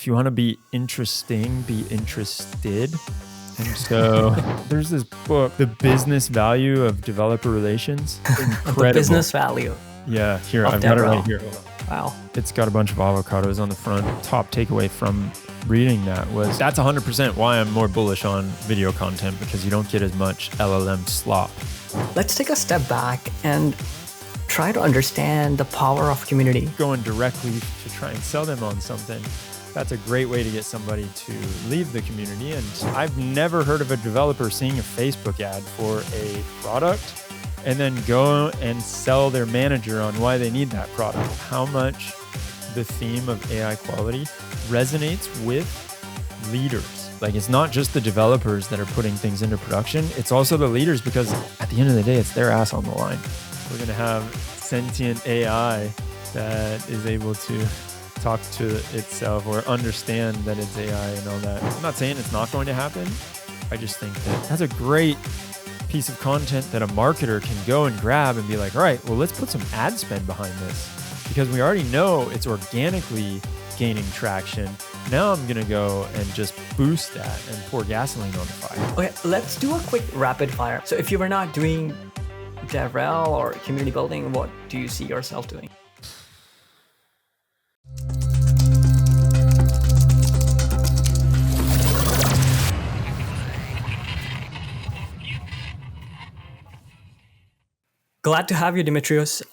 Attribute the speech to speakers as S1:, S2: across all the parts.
S1: if you want to be interesting, be interested. And so there's this book, The Business Value of Developer Relations. Incredible.
S2: The business value.
S1: Yeah, here, I've got it right here. Hold on.
S2: Wow.
S1: It's got a bunch of avocados on the front. Top takeaway from reading that was that's 100% why I'm more bullish on video content, because you don't get as much LLM slop.
S2: Let's take a step back and try to understand the power of community.
S1: Going directly to try and sell them on something, that's a great way to get somebody to leave the community. And I've never heard of a developer seeing a Facebook ad for a product and then go and sell their manager on why they need that product. How much the theme of AI quality resonates with leaders. Like, it's not just the developers that are putting things into production, it's also the leaders, because at the end of the day, it's their ass on the line. We're gonna have sentient AI that is able to talk to itself or understand that it's AI and all that. I'm not saying it's not going to happen. I just think that that's a great piece of content that a marketer can go and grab and be like, all right, well, let's put some ad spend behind this, because we already know it's organically gaining traction. Now I'm going to go and just boost that and pour gasoline on the fire.
S2: Okay, let's do a quick rapid fire. So if you were not doing DevRel or community building, what do you see yourself doing? Glad to have you, Demetrios.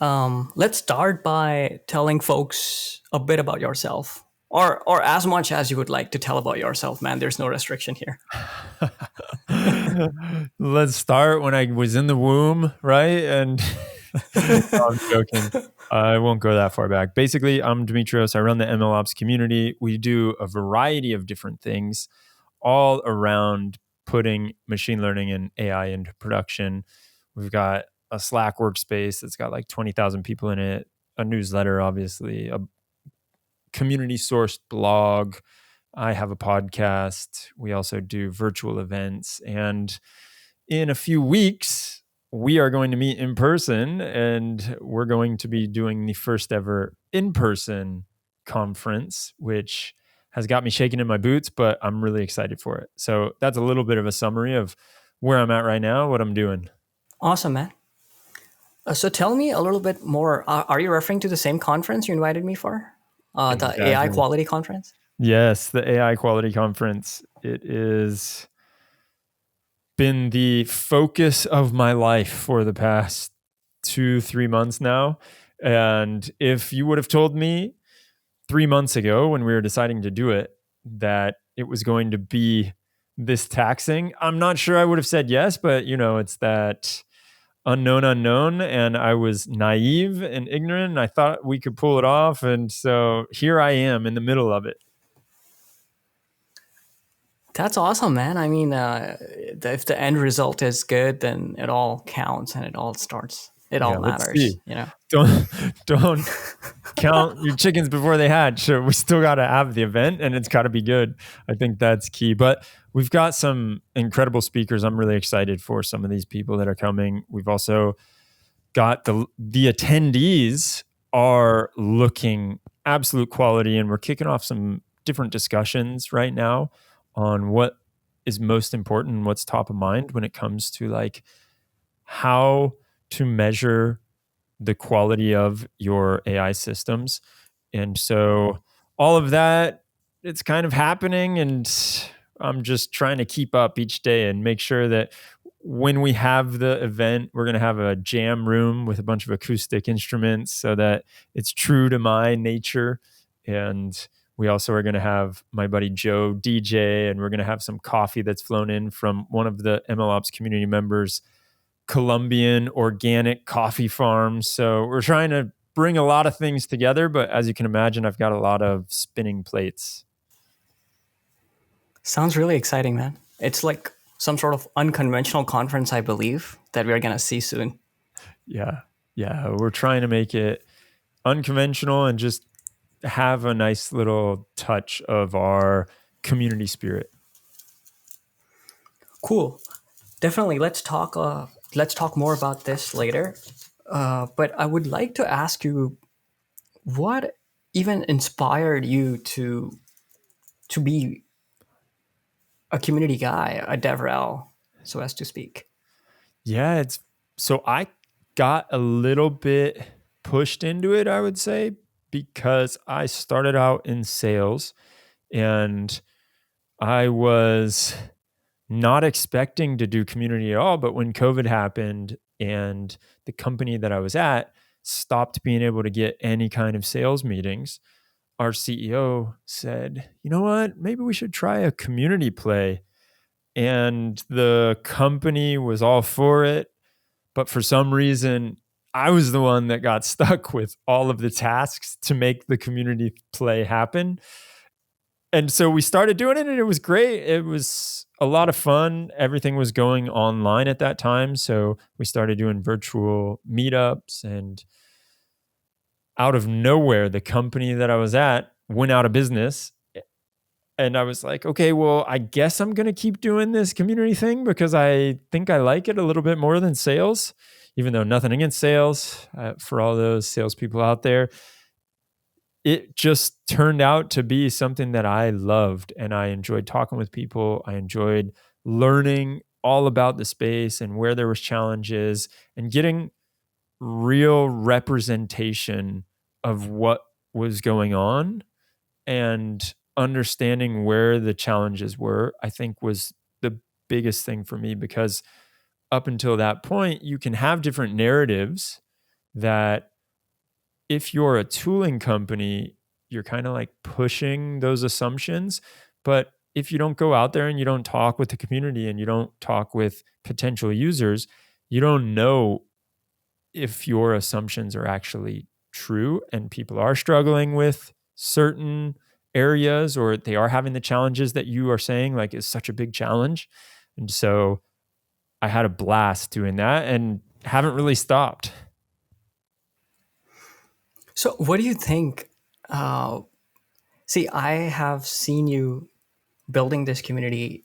S2: Let's start by telling folks a bit about yourself, or as much as you would like to tell about yourself, man. There's no restriction here.
S1: Let's start when I was in the womb, right? And no, I'm joking. I won't go that far back. Basically, I'm Demetrios. I run the MLOps Community. We do a variety of different things all around putting machine learning and AI into production. We've got a Slack workspace that's got like 20,000 people in it, a newsletter, obviously, a community sourced blog. I have a podcast. We also do virtual events. And in a few weeks, we are going to meet in person, and we're going to be doing the first ever in-person conference, which has got me shaking in my boots, but I'm really excited for it. So that's a little bit of a summary of where I'm at right now, what I'm doing.
S2: Awesome, man. So tell me a little bit more. Are you referring to the same conference you invited me for? The AI Quality Conference?
S1: Yes, the AI Quality Conference. It is been the focus of my life for the past 2-3 months now. And if you would have told me 3 months ago when we were deciding to do it, that it was going to be this taxing, I'm not sure I would have said yes, but it's that unknown, and I was naive and ignorant, and I thought we could pull it off, and so here I am in the middle of it.
S2: That's awesome, man. I mean, if the end result is good, then it all counts and it all starts. It all matters.
S1: Don't count your chickens before they hatch. So we still got to have the event, and it's got to be good. I think that's key. But we've got some incredible speakers. I'm really excited for some of these people that are coming. We've also got the attendees are looking absolute quality, and we're kicking off some different discussions right now on what is most important and what's top of mind when it comes to like how to measure the quality of your AI systems. And so all of that, it's kind of happening, and I'm just trying to keep up each day and make sure that when we have the event, we're going to have a jam room with a bunch of acoustic instruments so that it's true to my nature. And we also are going to have my buddy Joe DJ, and we're going to have some coffee that's flown in from one of the MLOps community members' Colombian organic coffee farms. So we're trying to bring a lot of things together, but as you can imagine, I've got a lot of spinning plates.
S2: Sounds really exciting, man. It's like some sort of unconventional conference, I believe, that we're going to see soon.
S1: Yeah. We're trying to make it unconventional and just have a nice little touch of our community spirit.
S2: Cool. Definitely. Let's talk more about this later. But I would like to ask you, what even inspired you to to be a community guy, a DevRel, so as to speak?
S1: Yeah, so I got a little bit pushed into it, I would say, because I started out in sales and I was not expecting to do community at all. But when COVID happened and the company that I was at stopped being able to get any kind of sales meetings, our CEO said, you know what, maybe we should try a community play. And the company was all for it. But for some reason, I was the one that got stuck with all of the tasks to make the community play happen. And so we started doing it and it was great. It was a lot of fun. Everything was going online at that time. So we started doing virtual meetups, and out of nowhere, the company that I was at went out of business. And I was like, okay, well, I guess I'm going to keep doing this community thing because I think I like it a little bit more than sales, even though nothing against sales for all those salespeople out there. It just turned out to be something that I loved, and I enjoyed talking with people. I enjoyed learning all about the space and where there was challenges and getting real representation of what was going on, and understanding where the challenges were, I think was the biggest thing for me, because up until that point, you can have different narratives that if you're a tooling company, you're kind of like pushing those assumptions. But if you don't go out there and you don't talk with the community and you don't talk with potential users, you don't know if your assumptions are actually true and people are struggling with certain areas, or they are having the challenges that you are saying like is such a big challenge. And so I had a blast doing that and haven't really stopped.
S2: So, what do you think? See, I have seen you building this community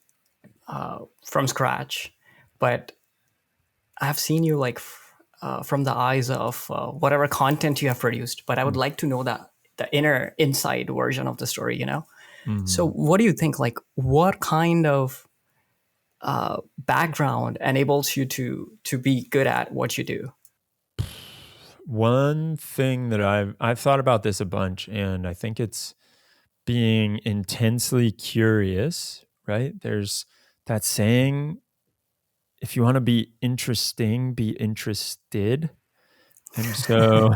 S2: from scratch, but I've seen you like from the eyes of whatever content you have produced. But I would like to know that the inner inside version of the story, you know? So, what do you think? Like, what kind of background enables you to be good at what you do?
S1: One thing that I've thought about this a bunch, and I think it's being intensely curious, right? There's that saying, if you want to be interesting, be interested. And so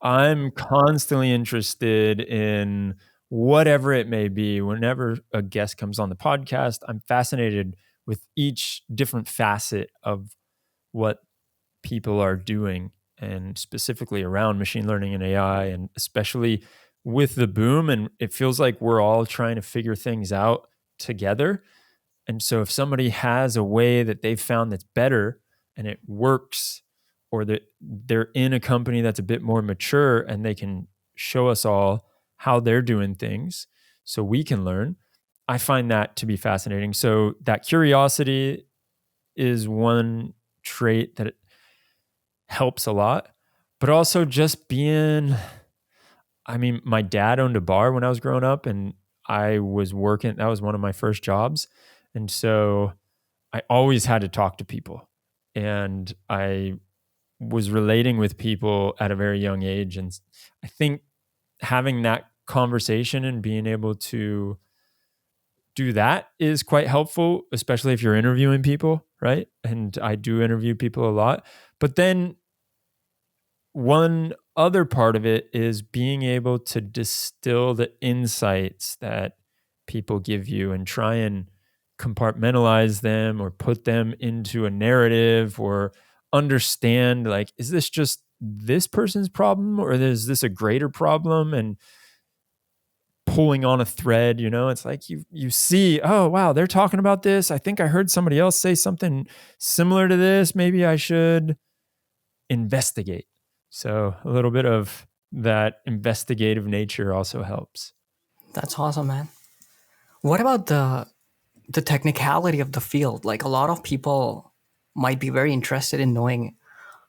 S1: I'm constantly interested in whatever it may be. Whenever a guest comes on the podcast, I'm fascinated with each different facet of what people are doing, and specifically around machine learning and AI, and especially with the boom. And it feels like we're all trying to figure things out together. And so if somebody has a way that they've found that's better and it works, or that they're in a company that's a bit more mature and they can show us all how they're doing things so we can learn, I find that to be fascinating. So that curiosity is one trait that helps a lot, but also just being, I mean, my dad owned a bar when I was growing up and I was working, that was one of my first jobs. And so I always had to talk to people, and I was relating with people at a very young age. And I think having that conversation and being able to do that is quite helpful, especially if you're interviewing people, right? And I do interview people a lot. But then one other part of it is being able to distill the insights that people give you and try and compartmentalize them or put them into a narrative, or understand, like, is this just this person's problem, or is this a greater problem? And pulling on a thread, it's like you see, oh wow, they're talking about this. I think I heard somebody else say something similar to this. Maybe I should investigate. So a little bit of that investigative nature also helps.
S2: That's awesome, man. What about the technicality of the field? Like, a lot of people might be very interested in knowing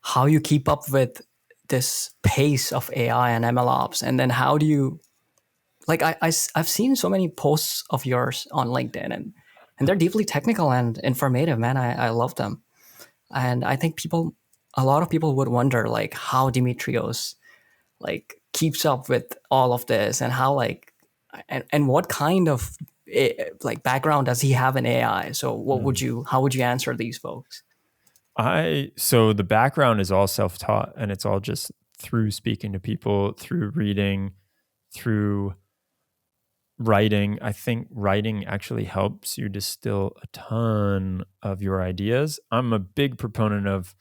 S2: how you keep up with this pace of AI and MLOps, and then how do you like I've seen so many posts of yours on LinkedIn, and they're deeply technical and informative, man. I love them. And I think a lot of people would wonder like how Demetrios like keeps up with all of this, and how like, and what kind of like background does he have in AI? So how would you answer these folks?
S1: So the background is all self-taught, and it's all just through speaking to people, through reading, through writing. I think writing actually helps you distill a ton of your ideas. I'm a big proponent of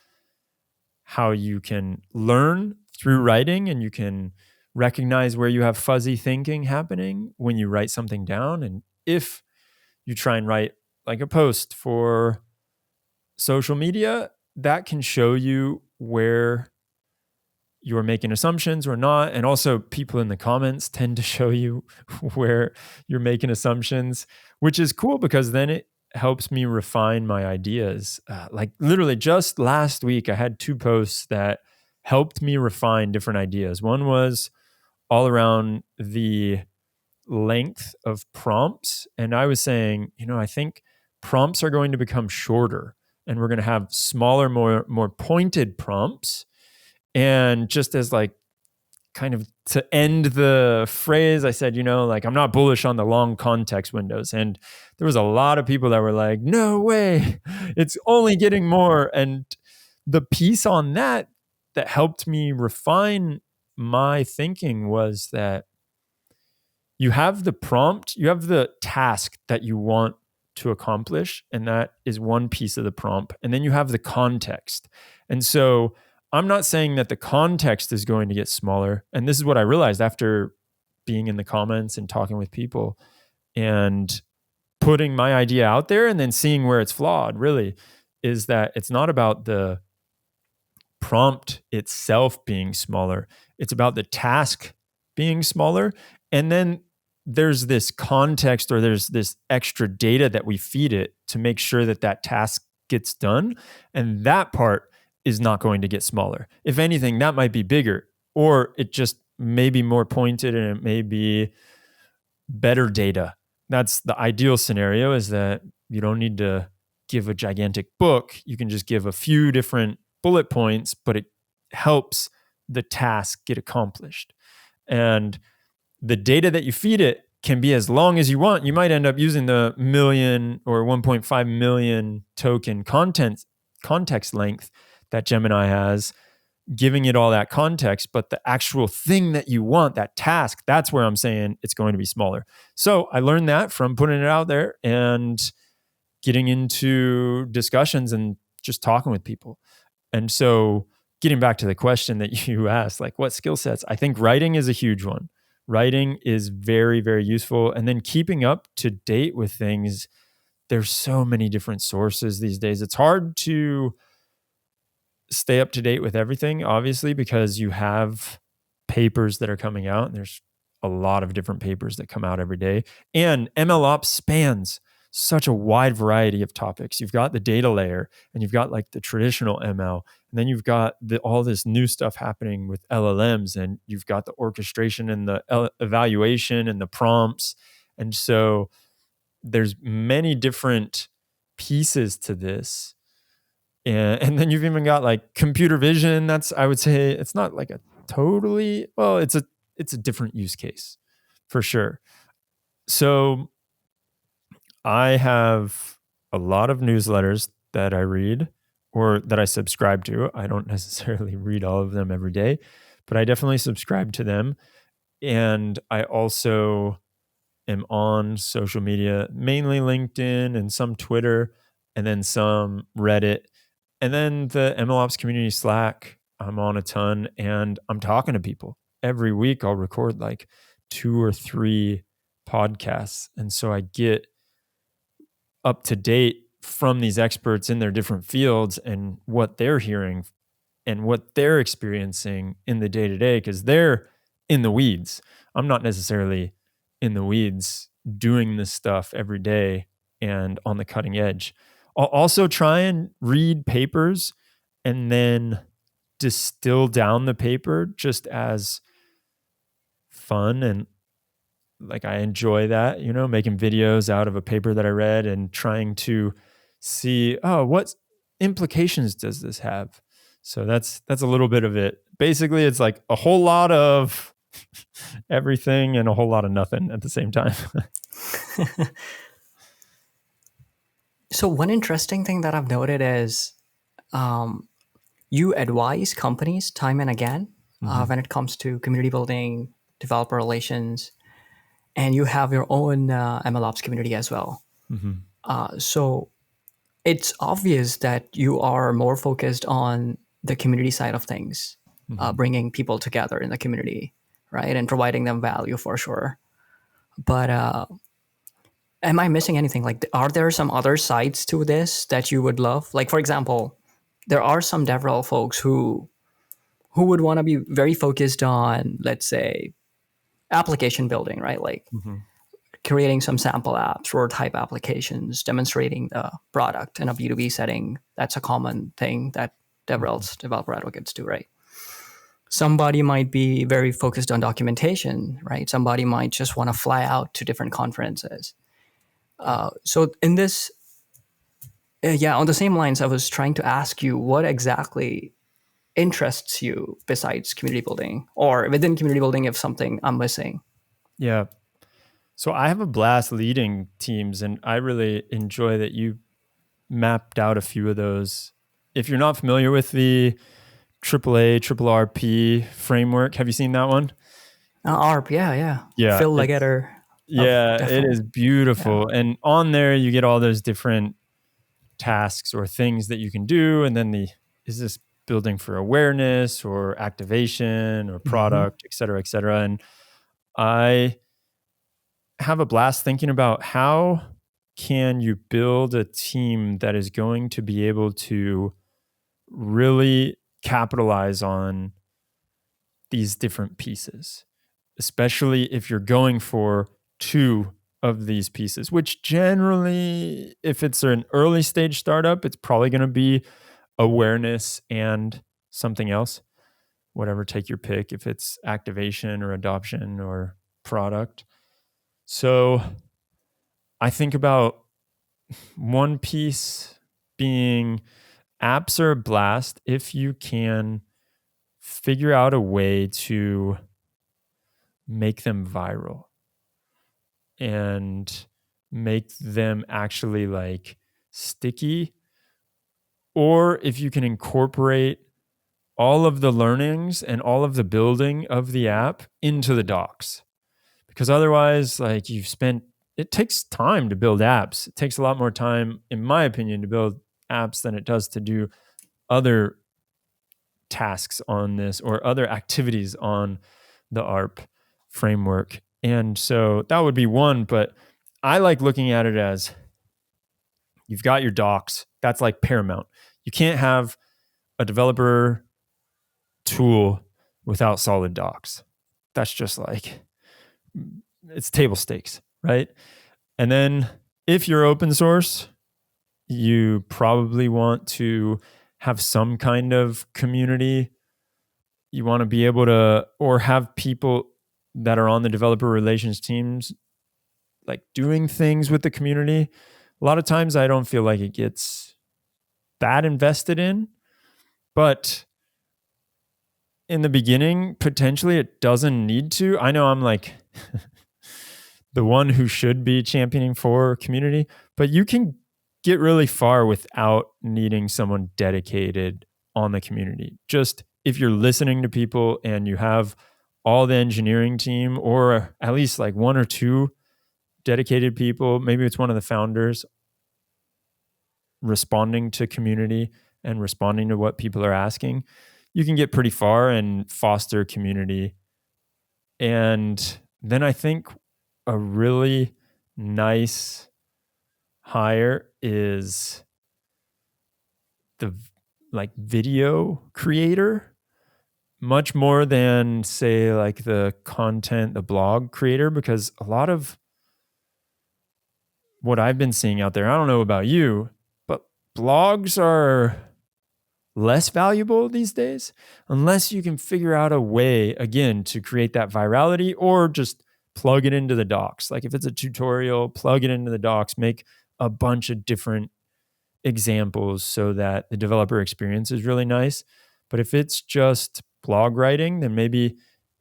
S1: how you can learn through writing, and you can recognize where you have fuzzy thinking happening when you write something down. And if you try and write like a post for social media, that can show you where you're making assumptions or not. And also, people in the comments tend to show you where you're making assumptions, which is cool because then it helps me refine my ideas. Like literally just last week, I had 2 posts that helped me refine different ideas. One was all around the length of prompts. And I was saying, I think prompts are going to become shorter, and we're going to have smaller, more pointed prompts. And just as like kind of to end the phrase, I said, like I'm not bullish on the long context windows. And there was a lot of people that were like, no way, it's only getting more. And the piece on that helped me refine my thinking was that you have the prompt, you have the task that you want to accomplish, and that is one piece of the prompt. And then you have the context. And so I'm not saying that the context is going to get smaller. And this is what I realized after being in the comments and talking with people and putting my idea out there and then seeing where it's flawed, really, is that it's not about the prompt itself being smaller. It's about the task being smaller. And then there's this context, or there's this extra data that we feed it to make sure that that task gets done. And that part is not going to get smaller. If anything, that might be bigger, or it just may be more pointed, and it may be better data. That's the ideal scenario, is that you don't need to give a gigantic book. You can just give a few different bullet points, but it helps the task get accomplished. And the data that you feed it can be as long as you want. You might end up using the million or 1.5 million token context length that Gemini has, giving it all that context, but the actual thing that you want, that task, that's where I'm saying it's going to be smaller. So I learned that from putting it out there and getting into discussions and just talking with people. And so getting back to the question that you asked, like what skill sets, I think writing is a huge one. Writing is very, very useful. And then keeping up to date with things. There's so many different sources these days. It's hard to stay up to date with everything, obviously, because you have papers that are coming out, and there's a lot of different papers that come out every day. And MLOps spans such a wide variety of topics. You've got the data layer, and you've got like the traditional ML, and then you've got all this new stuff happening with LLMs, and you've got the orchestration and the evaluation and the prompts. And so there's many different pieces to this. And then you've even got like computer vision. That's, I would say, it's not like a totally, well, it's a different use case for sure. So I have a lot of newsletters that I read or that I subscribe to. I don't necessarily read all of them every day, but I definitely subscribe to them. And I also am on social media, mainly LinkedIn and some Twitter, and then some Reddit. And then the MLOps community Slack, I'm on a ton, and I'm talking to people. Every week I'll record like 2 or 3 podcasts. And so I get up to date from these experts in their different fields and what they're hearing and what they're experiencing in the day-to-day, because they're in the weeds. I'm not necessarily in the weeds doing this stuff every day and on the cutting edge. I'll also try and read papers and then distill down the paper just as fun and like I enjoy that, making videos out of a paper that I read and trying to see, what implications does this have? So that's a little bit of it. Basically, it's like a whole lot of everything and a whole lot of nothing at the same time.
S2: So one interesting thing that I've noted is you advise companies time and again when it comes to community building, developer relations, and you have your own MLOps community as well. So it's obvious that you are more focused on the community side of things, bringing people together in the community, right? And providing them value for sure. But am I missing anything? Like, are there some other sides to this that you would love? Like, for example, there are some DevRel folks who would want to be very focused on, let's say, application building, right? Like creating some sample apps or type applications, demonstrating the product in a B2B setting. That's a common thing that DevRel's developer advocates do, right? Somebody might be very focused on documentation, right? Somebody might just want to fly out to different conferences. So in this, on the same lines, I was trying to ask you what exactly interests you besides community building, or within community building if something I'm missing.
S1: Yeah. So I have a blast leading teams, and I really enjoy that you mapped out a few of those. If you're not familiar with the AAA, RRP framework, have you seen that one?
S2: ARP, yeah. Phil Legetter.
S1: Yeah, it is beautiful. Yeah. And on there, you get all those different tasks or things that you can do. And then is this building for awareness or activation or product, et cetera, et cetera. And I have a blast thinking about how can you build a team that is going to be able to really capitalize on these different pieces, especially if you're going for two of these pieces, which generally, if it's an early stage startup, it's probably going to be awareness and something else, whatever, take your pick, if it's activation or adoption or product. So I think about one piece being apps are a blast if you can figure out a way to make them viral and make them actually like sticky, or if you can incorporate all of the learnings and all of the building of the app into the docs. Because otherwise, like it takes time to build apps. It takes a lot more time, in my opinion, to build apps than it does to do other tasks on this or other activities on the ARP framework. And so that would be one, but I like looking at it as you've got your docs. That's like paramount. You can't have a developer tool without solid docs. That's just like, it's table stakes, right? And then if you're open source, you probably want to have some kind of community. You want to be able to, or have people that are on the developer relations teams, like doing things with the community. A lot of times I don't feel like it gets that invested in, but in the beginning, potentially it doesn't need to. I know I'm like the one who should be championing for community, but you can get really far without needing someone dedicated on the community. Just if you're listening to people and you have all the engineering team, or at least like one or two dedicated people, maybe it's one of the founders responding to community and responding to what people are asking, you can get pretty far and foster community. And then I think a really nice hire is the like video creator, much more than say like the content, the blog creator, because a lot of what I've been seeing out there, I don't know about you, but blogs are less valuable these days unless you can figure out a way, again, to create that virality or just plug it into the docs. Like if it's a tutorial, plug it into the docs, make a bunch of different examples so that the developer experience is really nice. But if it's just blog writing, then maybe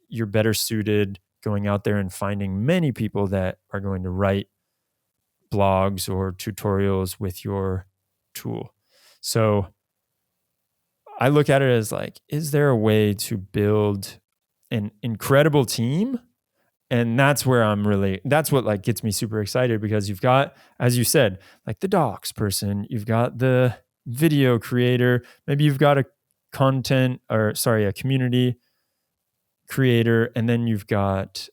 S1: you're better suited going out there and finding many people that are going to write blogs or tutorials with your tool. So I look at it as like, is there a way to build an incredible team? And that's where that's what like gets me super excited, because you've got, as you said, like the docs person, you've got the video creator, maybe you've got a community creator, and then you've got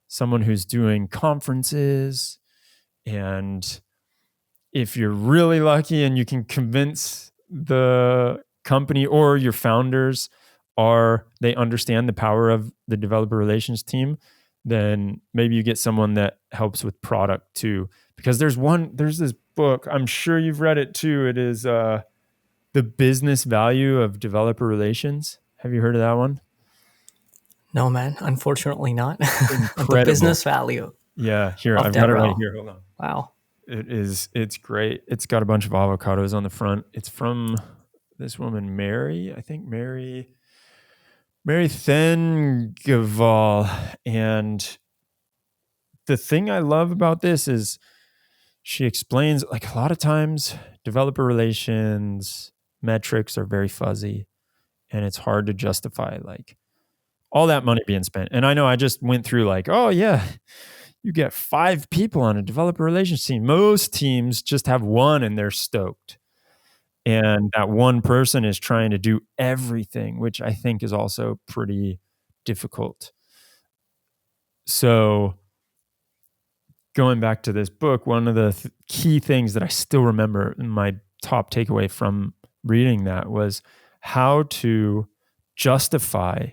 S1: someone who's doing conferences. And if you're really lucky and you can convince the company or your founders they understand the power of the developer relations team, then maybe you get someone that helps with product too. Because there's this book, I'm sure you've read it too. It is The Business Value of Developer Relations. Have you heard of that one?
S2: No, man, unfortunately not.
S1: Incredible.
S2: The business value.
S1: Yeah, here, I've got it right here. Hold on.
S2: Wow.
S1: It's great. It's got a bunch of avocados on the front. It's from this woman, Mary Thengeval. And the thing I love about this is she explains, like, a lot of times developer relations metrics are very fuzzy and it's hard to justify like all that money being spent. And I know I just went through like, oh yeah, you get 5 people on a developer relations team. Most teams just have 1 and they're stoked. And that one person is trying to do everything, which I think is also pretty difficult. So going back to this book, one of the key things that I still remember, my top takeaway from reading that, was how to justify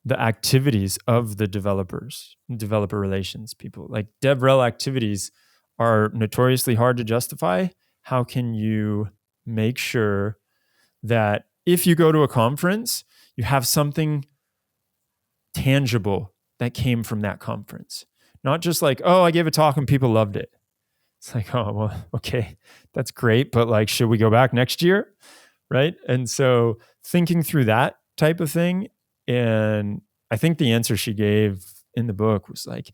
S1: the activities of the developer relations people. Like DevRel activities are notoriously hard to justify. How can you make sure that if you go to a conference, you have something tangible that came from that conference? Not just like, oh, I gave a talk and people loved it. It's like, oh, well, okay, that's great, but like, should we go back next year? Right? And so thinking through that type of thing. And I think the answer she gave in the book was like,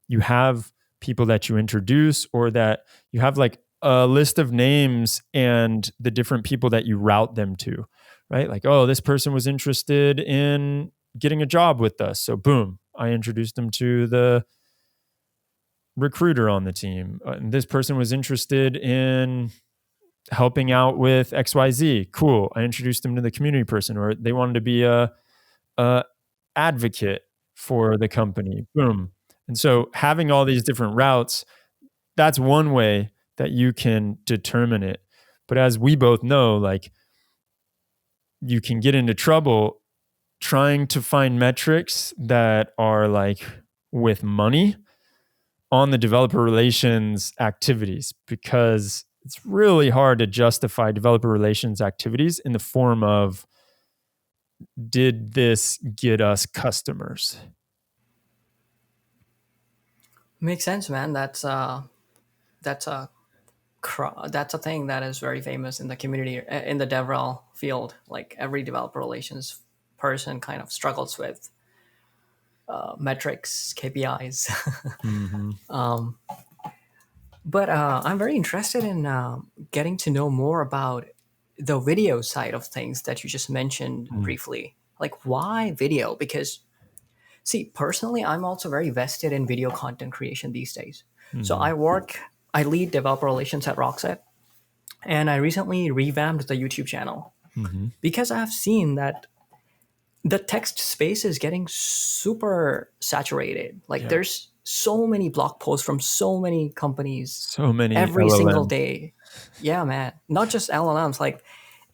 S1: you have people that you introduce, or that you have like a list of names and the different people that you route them to, right? Like, oh, this person was interested in getting a job with us. So boom, I introduced them to the recruiter on the team. And this person was interested in helping out with XYZ. Cool. I introduced them to the community person, or they wanted to be a advocate for the company. Boom. And so having all these different routes, that's one way that you can determine it. But as we both know, like, you can get into trouble trying to find metrics that are like with money on the developer relations activities, because it's really hard to justify developer relations activities in the form of, did this get us customers?
S2: Makes sense, man. That's a thing that is very famous in the community, in the DevRel field. Like every developer relations person kind of struggles with metrics, KPIs.
S1: Mm-hmm.
S2: But I'm very interested in getting to know more about the video side of things that you just mentioned briefly. Like, why video? Because, see, personally, I'm also very vested in video content creation these days. So I lead developer relations at Rockset, and I recently revamped the YouTube channel because I have seen that the text space is getting super saturated. Like, there's so many blog posts from so many companies,
S1: so many
S2: every
S1: LLM.
S2: single day. Yeah, man. Not just LLMs, like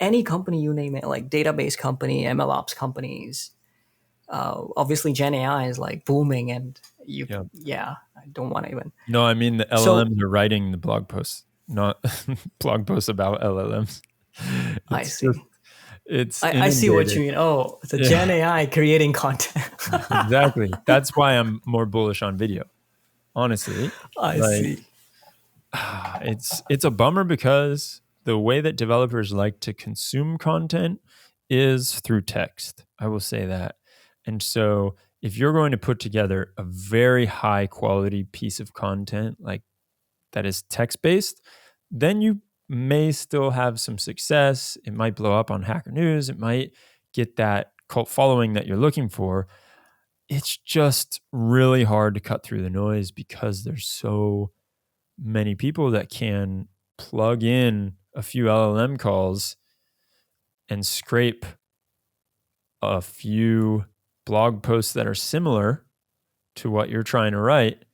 S2: any company you name it, like database company, MLOps companies. Obviously, Gen AI is like booming, and I don't want to even.
S1: No, I mean the LLMs are writing the blog posts, not blog posts about LLMs.
S2: I see.
S1: It's
S2: I see what
S1: inundated.
S2: you mean. Oh, the
S1: Yeah,
S2: Gen AI creating content.
S1: exactly. That's why I'm more bullish on video. Honestly,
S2: I
S1: like
S2: see.
S1: it's a bummer because the way that developers like to consume content is through text. I will say that. And so if you're going to put together a very high quality piece of content like that is text based, then you may still have some success. It might blow up on Hacker News. It might get that cult following that you're looking for. It's just really hard to cut through the noise because there's so many people that can plug in a few LLM calls and scrape a few blog posts that are similar to what you're trying to write,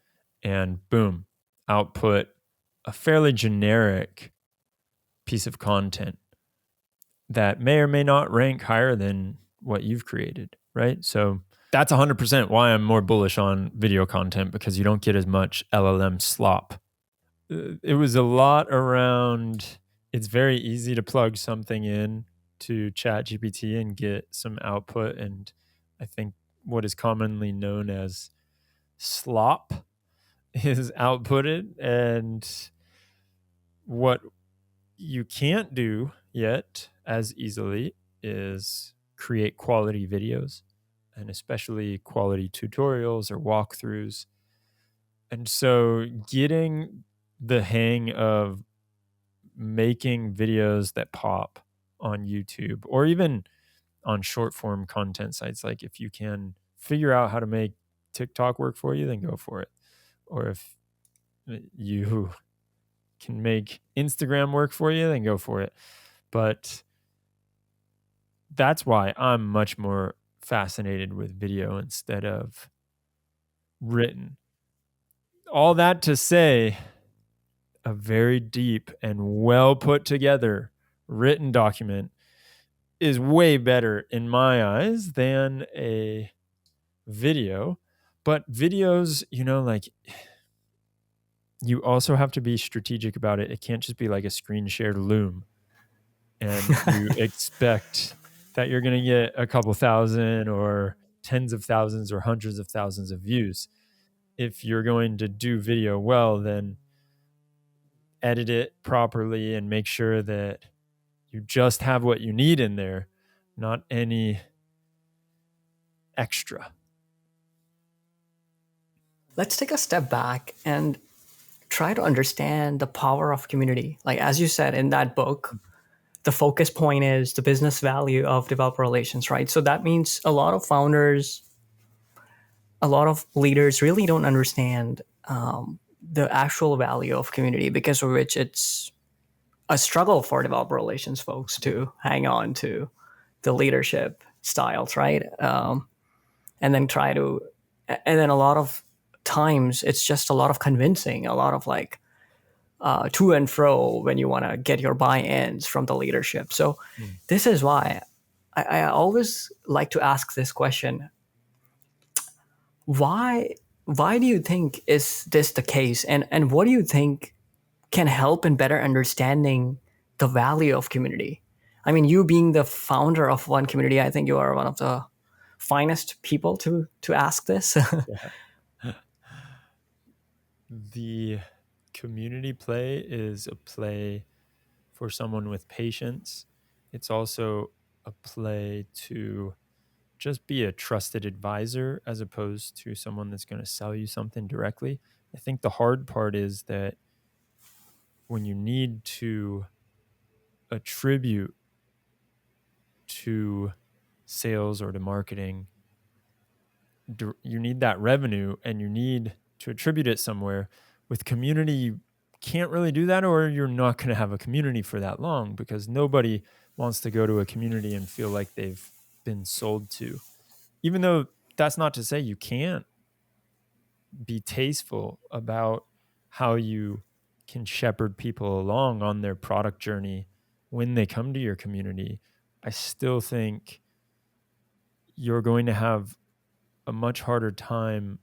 S1: and boom, output a fairly generic piece of content that may or may not rank higher than what you've created, right? So that's 100% why I'm more bullish on video content, because you don't get as much LLM slop. It was a lot around, it's very easy to plug something in to ChatGPT and get some output. And I think what is commonly known as slop is outputted. And what you can't do yet as easily is create quality videos, and especially quality tutorials or walkthroughs. And so getting the hang of making videos that pop on YouTube or even on short form content sites, like if you can figure out how to make TikTok work for you, then go for it. Or if you can make Instagram work for you, then go for it. But that's why I'm much more fascinated with video instead of written. All that to say, a very deep and well put together written document is way better in my eyes than a video. But videos, like you also have to be strategic about it. It can't just be like a screen shared loom and you expect that you're going to get a couple thousand or tens of thousands or hundreds of thousands of views. If you're going to do video well, then edit it properly and make sure that you just have what you need in there, not any extra.
S2: Let's take a step back and try to understand the power of community. Like, as you said in that book, the focus point is the business value of developer relations, right? So that means a lot of founders, a lot of leaders really don't understand the actual value of community, because of which it's a struggle for developer relations folks to hang on to the leadership styles, right? And then and then a lot of times it's just a lot of convincing, a lot of like to and fro when you want to get your buy-ins from the leadership. So this is why I always like to ask this question: why do you think is this the case, and what do you think can help in better understanding the value of community? I mean, you being the founder of one community, I think you are one of the finest people to ask this.
S1: Yeah. The community play is a play for someone with patience. It's also a play to just be a trusted advisor as opposed to someone that's going to sell you something directly. I think the hard part is that when you need to attribute to sales or to marketing, you need that revenue and you need to attribute it somewhere. With community, you can't really do that, or you're not going to have a community for that long, because nobody wants to go to a community and feel like they've been sold to. Even though that's not to say you can't be tasteful about how you can shepherd people along on their product journey when they come to your community, I still think you're going to have a much harder time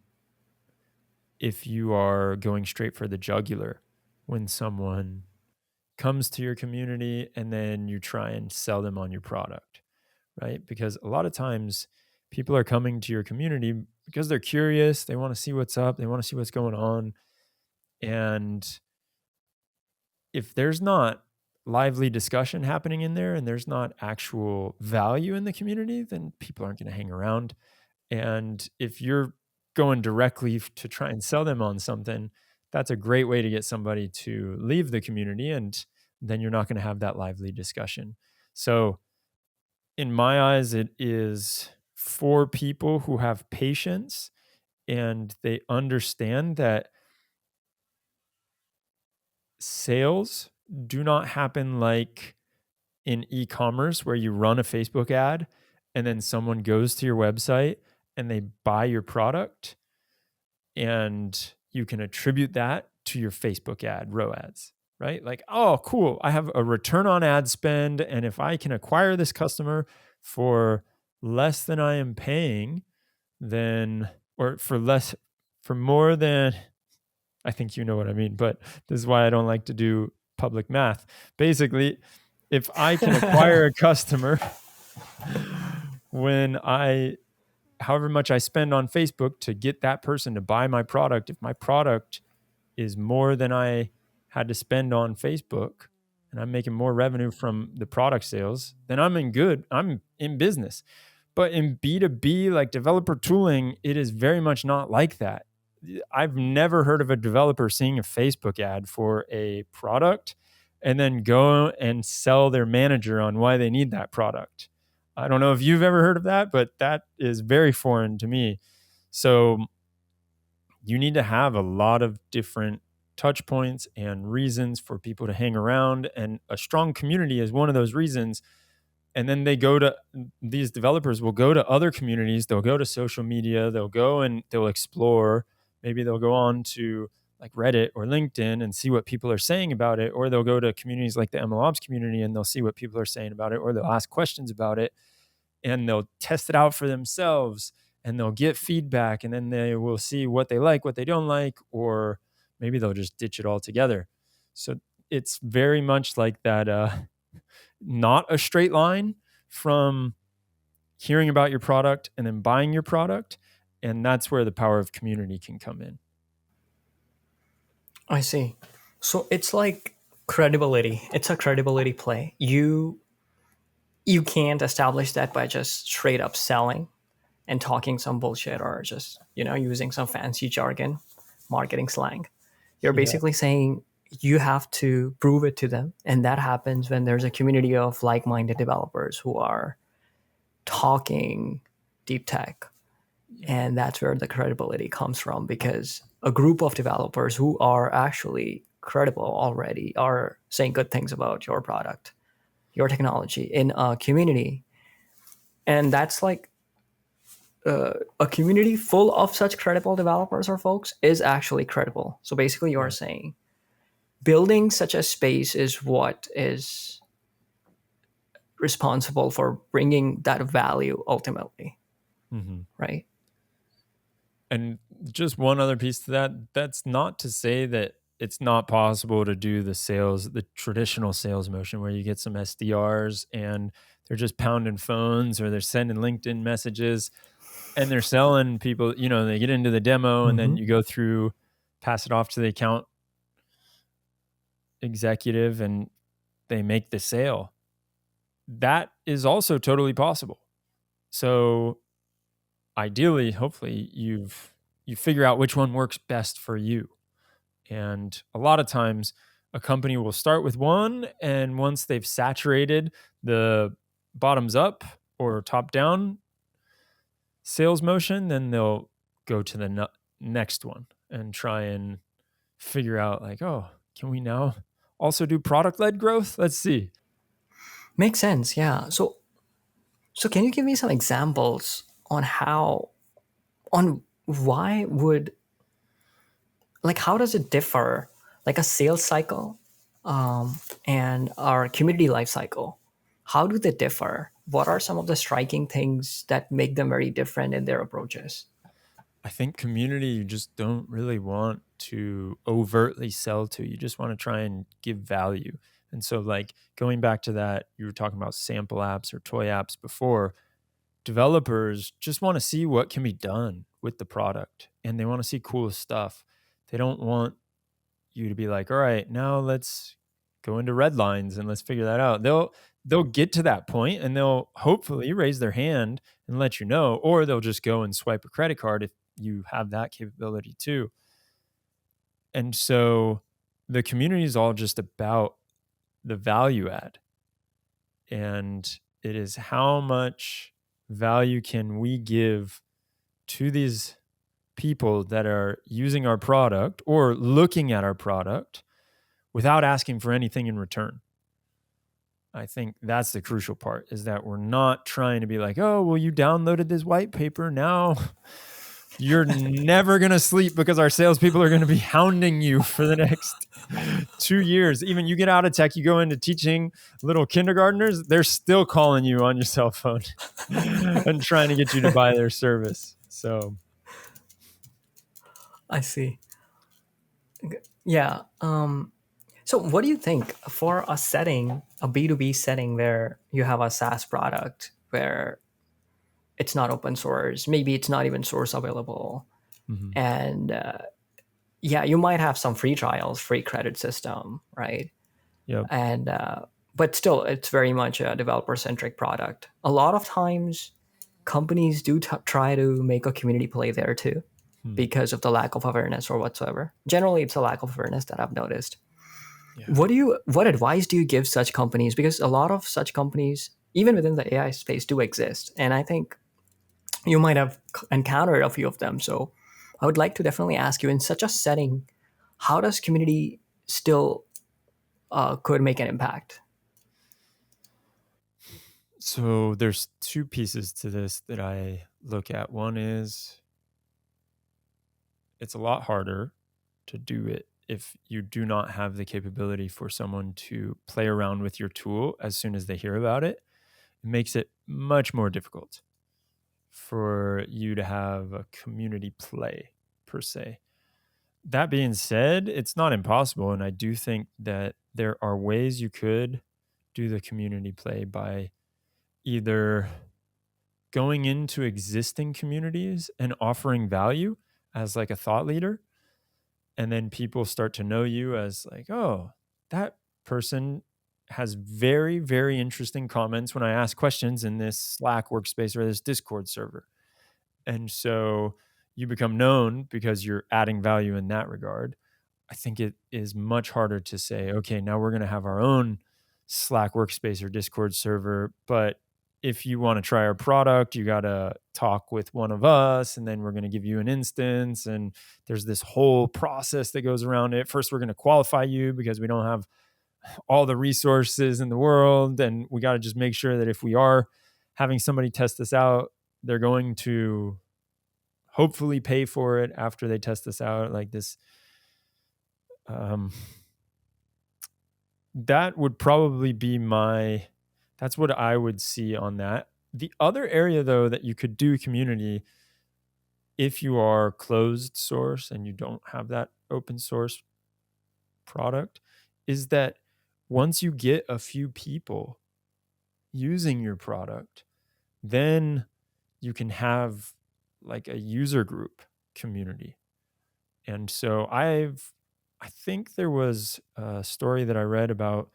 S1: if you are going straight for the jugular when someone comes to your community, and then you try and sell them on your product, right? Because a lot of times people are coming to your community because they're curious, they want to see what's up, they want to see what's going on. And if there's not lively discussion happening in there and there's not actual value in the community, then people aren't going to hang around. And if you're going directly to try and sell them on something, that's a great way to get somebody to leave the community, and then you're not going to have that lively discussion. So in my eyes, it is for people who have patience and they understand that sales do not happen like in e-commerce where you run a Facebook ad and then someone goes to your website and they buy your product, and you can attribute that to your Facebook ad ROAS, right? Like, oh, cool, I have a return on ad spend, and if I can acquire this customer for less than I am paying, then, or for more than, I think you know what I mean, but this is why I don't like to do public math. Basically, if I can acquire a customer when however much I spend on Facebook to get that person to buy my product, if my product is more than I had to spend on Facebook and I'm making more revenue from the product sales, then I'm in business. But in B2B, like developer tooling, it is very much not like that. I've never heard of a developer seeing a Facebook ad for a product and then go and sell their manager on why they need that product. I don't know if you've ever heard of that, but that is very foreign to me. So you need to have a lot of different touch points and reasons for people to hang around. And a strong community is one of those reasons. And then these developers will go to other communities. They'll go to social media. They'll go and they'll explore. Maybe they'll go on to like Reddit or LinkedIn and see what people are saying about it. Or they'll go to communities like the MLOps community and they'll see what people are saying about it. Or they'll ask questions about it and they'll test it out for themselves and they'll get feedback, and then they will see what they like, what they don't like, or maybe they'll just ditch it altogether. So it's very much like that, not a straight line from hearing about your product and then buying your product. And that's where the power of community can come in.
S2: I see. So it's like credibility. It's a credibility play. You can't establish that by just straight up selling and talking some bullshit or just, using some fancy jargon, marketing slang. You're basically saying you have to prove it to them. And that happens when there's a community of like-minded developers who are talking deep tech. And that's where the credibility comes from, because a group of developers who are actually credible already are saying good things about your product, your technology in a community. And that's like a community full of such credible developers or folks is actually credible. So basically you're saying building such a space is what is responsible for bringing that value ultimately. Mm-hmm. Right?
S1: And just one other piece to that, that's not to say that it's not possible to do the traditional sales motion where you get some SDRs and they're just pounding phones or they're sending LinkedIn messages and they're selling people, they get into the demo and then you go through, pass it off to the account executive and they make the sale. That is also totally possible. So ideally, hopefully you figure out which one works best for you. And a lot of times a company will start with one, and once they've saturated the bottoms up or top down sales motion, then they'll go to the next one and try and figure out like, oh, can we now also do product-led growth? Let's see.
S2: Makes sense. Yeah. So can you give me some examples on how does it differ, like a sales cycle and our community life cycle? How do they differ? What are some of the striking things that make them very different in their approaches?
S1: I think community, you just don't really want to overtly sell to. You just want to try and give value. And so like going back to that, you were talking about sample apps or toy apps before, developers just want to see what can be done with the product and they want to see cool stuff. They don't want you to be like, all right, now let's go into red lines and let's figure that out. They'll get to that point and they'll hopefully raise their hand and let you know, or they'll just go and swipe a credit card if you have that capability too. And so the community is all just about the value add. And it is how much value can we give to these people that are using our product or looking at our product without asking for anything in return. I think that's the crucial part, is that we're not trying to be like, oh, well, you downloaded this white paper. Now you're never going to sleep because our salespeople are going to be hounding you for the next 2 years. Even you get out of tech, you go into teaching little kindergartners, they're still calling you on your cell phone and trying to get you to buy their service. So
S2: I see. Yeah. So what do you think for a setting, a B2B setting where you have a SaaS product where it's not open source, maybe it's not even source available, and yeah, you might have some free trials, free credit system, right?
S1: yep.
S2: And but still, it's very much a developer-centric product. A lot of times, companies do try to make a community play there too, because of the lack of awareness or whatsoever. Generally, it's a lack of awareness that I've noticed. Yeah. What advice do you give such companies? Because a lot of such companies, even within the AI space, do exist, and I think you might have encountered a few of them. So I would like to definitely ask you, in such a setting, how does community still could make an impact?
S1: So there's two pieces to this that I look at. One is it's a lot harder to do it if you do not have the capability for someone to play around with your tool as soon as they hear about it. It makes it much more difficult for you to have a community play per se. That being said, it's not impossible. And I do think that there are ways you could do the community play by either going into existing communities and offering value as like a thought leader. And then people start to know you as like, oh, that person has very, very interesting comments when I ask questions in this Slack workspace or this Discord server. And so you become known because you're adding value in that regard. I think it is much harder to say, okay, now we're going to have our own Slack workspace or Discord server. But if you want to try our product, you got to talk with one of us, and then we're going to give you an instance. And there's this whole process that goes around it. First, we're going to qualify you because we don't have all the resources in the world. And we got to just make sure that if we are having somebody test this out, they're going to hopefully pay for it after they test this out. Like this, that would probably be that's what I would see on that. The other area though that you could do community, if you are closed source and you don't have that open source product, is that once you get a few people using your product, then you can have like a user group community. And so I think there was a story that I read about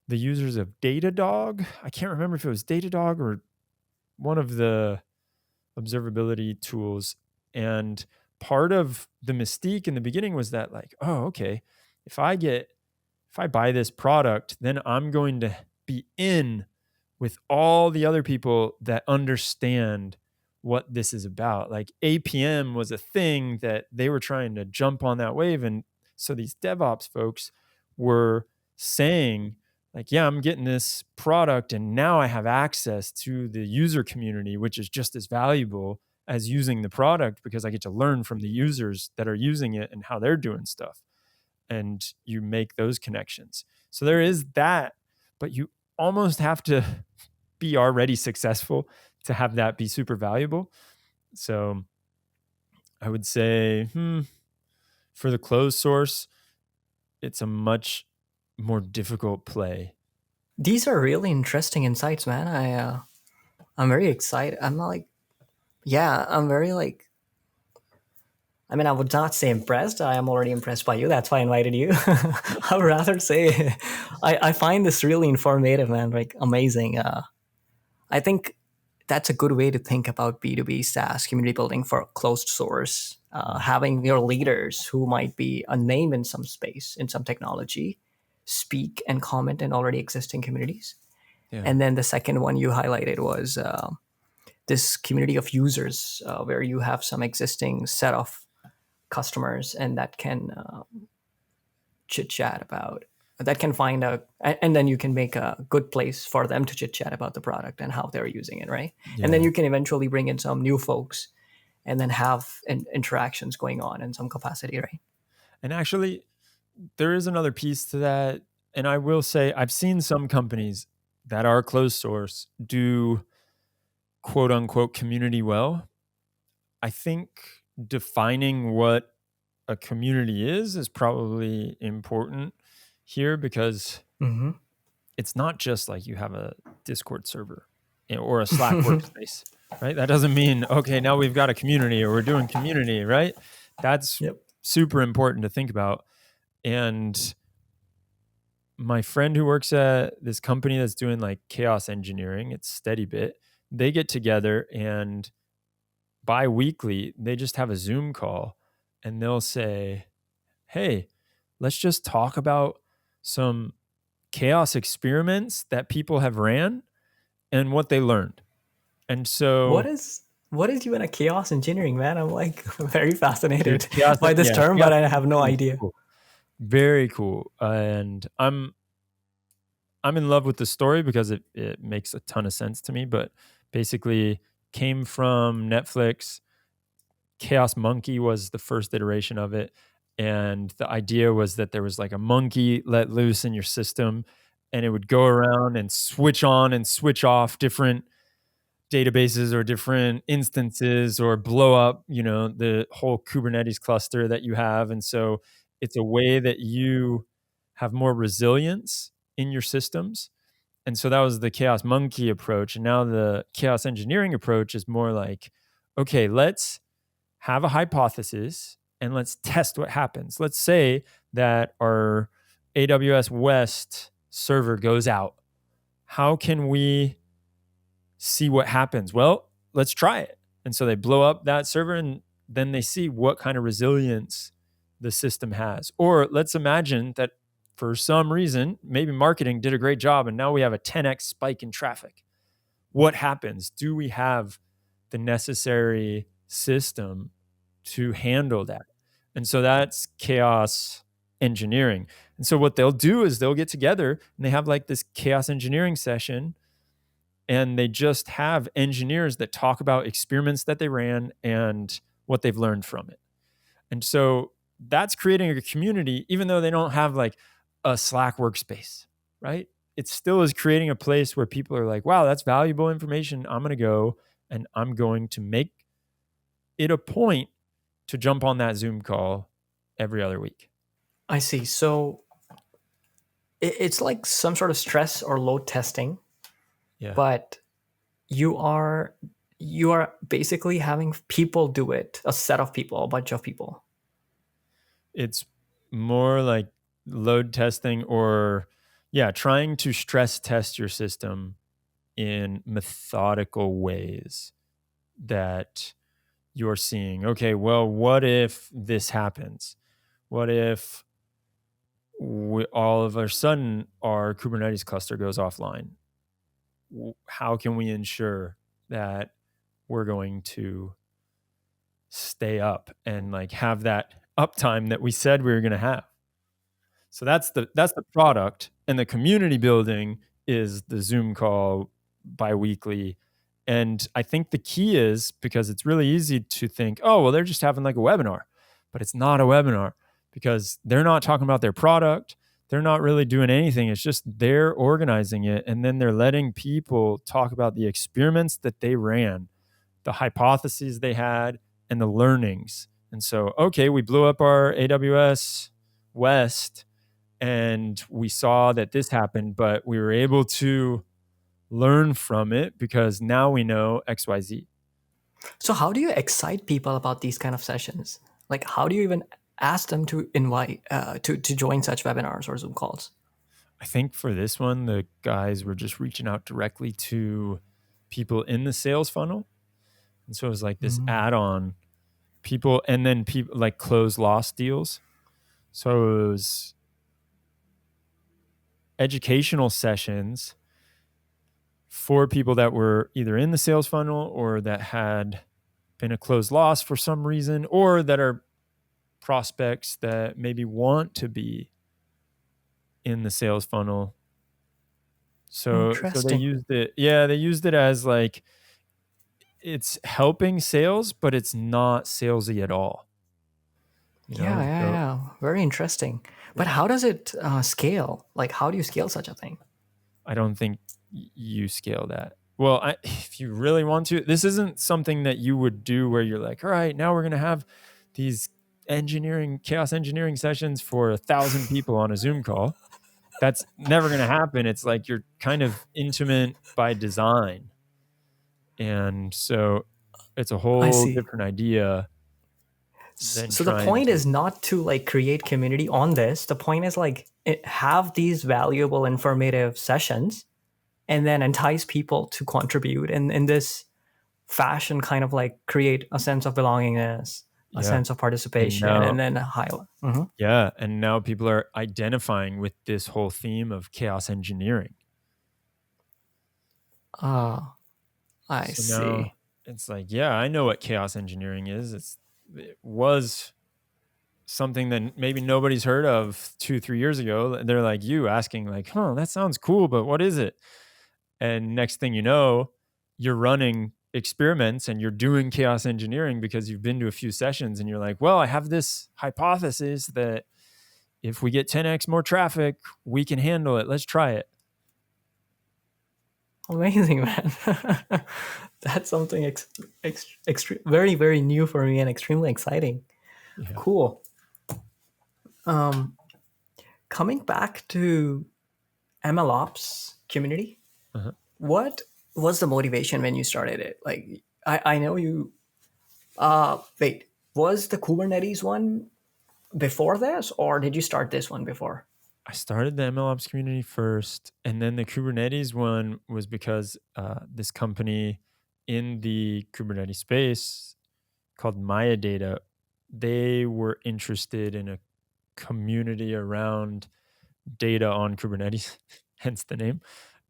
S1: the users of Datadog. I can't remember if it was Datadog or one of the observability tools. And part of the mystique in the beginning was that like, oh, okay, if I buy this product, then I'm going to be in with all the other people that understand what this is about. Like APM was a thing that they were trying to jump on that wave. And so these DevOps folks were saying like, yeah, I'm getting this product and now I have access to the user community, which is just as valuable as using the product because I get to learn from the users that are using it and how they're doing stuff. And you make those connections. So there is that, but you almost have to be already successful to have that be super valuable. So I would say for the closed source, it's a much more difficult play.
S2: These are really interesting insights, man. I'm very excited. I'm like, yeah, I'm very like. I mean, I would not say impressed. I am already impressed by you. That's why I invited you. I would rather say, I find this really informative, man. Like amazing. I think that's a good way to think about B2B SaaS community building for closed source. Having your leaders who might be a name in some space, in some technology, speak and comment in already existing communities.
S1: Yeah.
S2: And then the second one you highlighted was this community of users where you have some existing set of customers and that can chit chat about that can find a and then you can make a good place for them to chit chat about the product and how they're using it, right? And then
S1: Yeah.
S2: you can eventually bring in some new folks and then have interactions going on in some capacity, right?
S1: And actually, there is another piece to that. And I will say, I've seen some companies that are closed source do quote unquote community well. I think defining what a community is probably important here, because
S2: Mm-hmm.
S1: it's not just like you have a Discord server or a Slack workspace, right? That doesn't mean, okay, now we've got a community or we're doing community, right? That's
S2: Yep.
S1: super important to think about. And my friend who works at this company that's doing like chaos engineering, it's Steady Bit, they get together and bi-weekly, they just have a Zoom call and they'll say, hey, let's just talk about some chaos experiments that people have ran and what they learned. And
S2: What
S1: so,
S2: is you in a chaos engineering, man? I'm like very
S1: dude,
S2: fascinated
S1: chaos,
S2: by this
S1: yeah,
S2: term,
S1: chaos
S2: but I have no
S1: engineering is
S2: idea.
S1: cool. Very cool. And I'm in love with the story because it makes a ton of sense to me. But basically, came from Netflix. Chaos Monkey was the first iteration of it. And the idea was that there was like a monkey let loose in your system, and it would go around and switch on and switch off different databases or different instances or blow up, the whole Kubernetes cluster that you have. And so it's a way that you have more resilience in your systems. And so that was the chaos monkey approach. And now the chaos engineering approach is more like, okay, let's have a hypothesis and let's test what happens. Let's say that our AWS West server goes out. How can we see what happens? Well, let's try it. And so they blow up that server and then they see what kind of resilience the system has. Or let's imagine that for some reason, maybe marketing did a great job and now we have a 10x spike in traffic. What happens? Do we have the necessary system to handle that? And so that's chaos engineering. And so what they'll do is they'll get together and they have like this chaos engineering session, and they just have engineers that talk about experiments that they ran and what they've learned from it. And so that's creating a community, even though they don't have like a Slack workspace, right? It still is creating a place where people are like, wow, that's valuable information. I'm going to go and I'm going to make it a point to jump on that Zoom call every other week.
S2: I see. So it's like some sort of stress or load testing,
S1: Yeah.
S2: but you are basically having people do it, a set of people, a bunch of people.
S1: It's more like load testing or, yeah, trying to stress test your system in methodical ways that you're seeing, okay, well, what if this happens? What if all of a sudden our Kubernetes cluster goes offline? How can we ensure that we're going to stay up and like have that uptime that we said we were going to have? So that's the product, and the community building is the Zoom call biweekly. And I think the key is, because it's really easy to think, oh, well, they're just having like a webinar, but it's not a webinar because they're not talking about their product. They're not really doing anything. It's just they're organizing it, and then they're letting people talk about the experiments that they ran, the hypotheses they had, and the learnings. And so, okay, we blew up our AWS West, And we saw that this happened, but we were able to learn from it because now we know XYZ.
S2: So how do you excite people about these kind of sessions? Like, how do you even ask them to invite to join such webinars or Zoom calls?
S1: I think for this one, the guys were just reaching out directly to people in the sales funnel. And so it was like this add-on people, and then people like close loss deals. So it was educational sessions for people that were either in the sales funnel or that had been a closed loss for some reason, or that are prospects that maybe want to be in the sales funnel. So they
S2: Interesting.
S1: used it. Yeah, they used it as like it's helping sales, but it's not salesy at all.
S2: Yeah, yeah,
S1: So
S2: yeah. Very interesting. But
S1: yeah,
S2: how does it scale? Like, how do you scale such a thing?
S1: I don't think you scale that. Well, if you really want to, this isn't something that you would do where you're like, all right, now we're going to have these chaos engineering sessions for 1,000 people on a Zoom call. That's never going to happen. It's like you're kind of intimate by design. And so it's a
S2: I
S1: whole
S2: see.
S1: different idea than
S2: So the
S1: trying
S2: point
S1: to.
S2: is not to like create community on this. The point is like have these valuable, informative sessions, and then entice people to contribute, and in this fashion, kind of like create a sense of belongingness, a
S1: Yeah.
S2: sense of
S1: And
S2: participation,
S1: now,
S2: and then highlight.
S1: yeah. And now people are identifying with this whole theme of chaos engineering.
S2: Ah, I
S1: So now
S2: see.
S1: it's like, yeah, I know what chaos engineering is. It was something that maybe nobody's heard of 2-3 years ago. They're like you asking like, huh, that sounds cool, but what is it? And next thing you know, you're running experiments and you're doing chaos engineering because you've been to a few sessions and you're like, well, I have this hypothesis that if we get 10x more traffic, we can handle it. Let's try it.
S2: Amazing, man. That's something very, very new for me and extremely exciting.
S1: Yeah.
S2: Cool. Coming back to MLOps community,
S1: Uh-huh.
S2: what was the motivation when you started it? Like, I know you. Wait, was the Kubernetes one before this, or did you start this one before?
S1: I started the MLOps community first, and then the Kubernetes one was because this company in the Kubernetes space called Maya Data, they were interested in a community around data on Kubernetes, hence the name.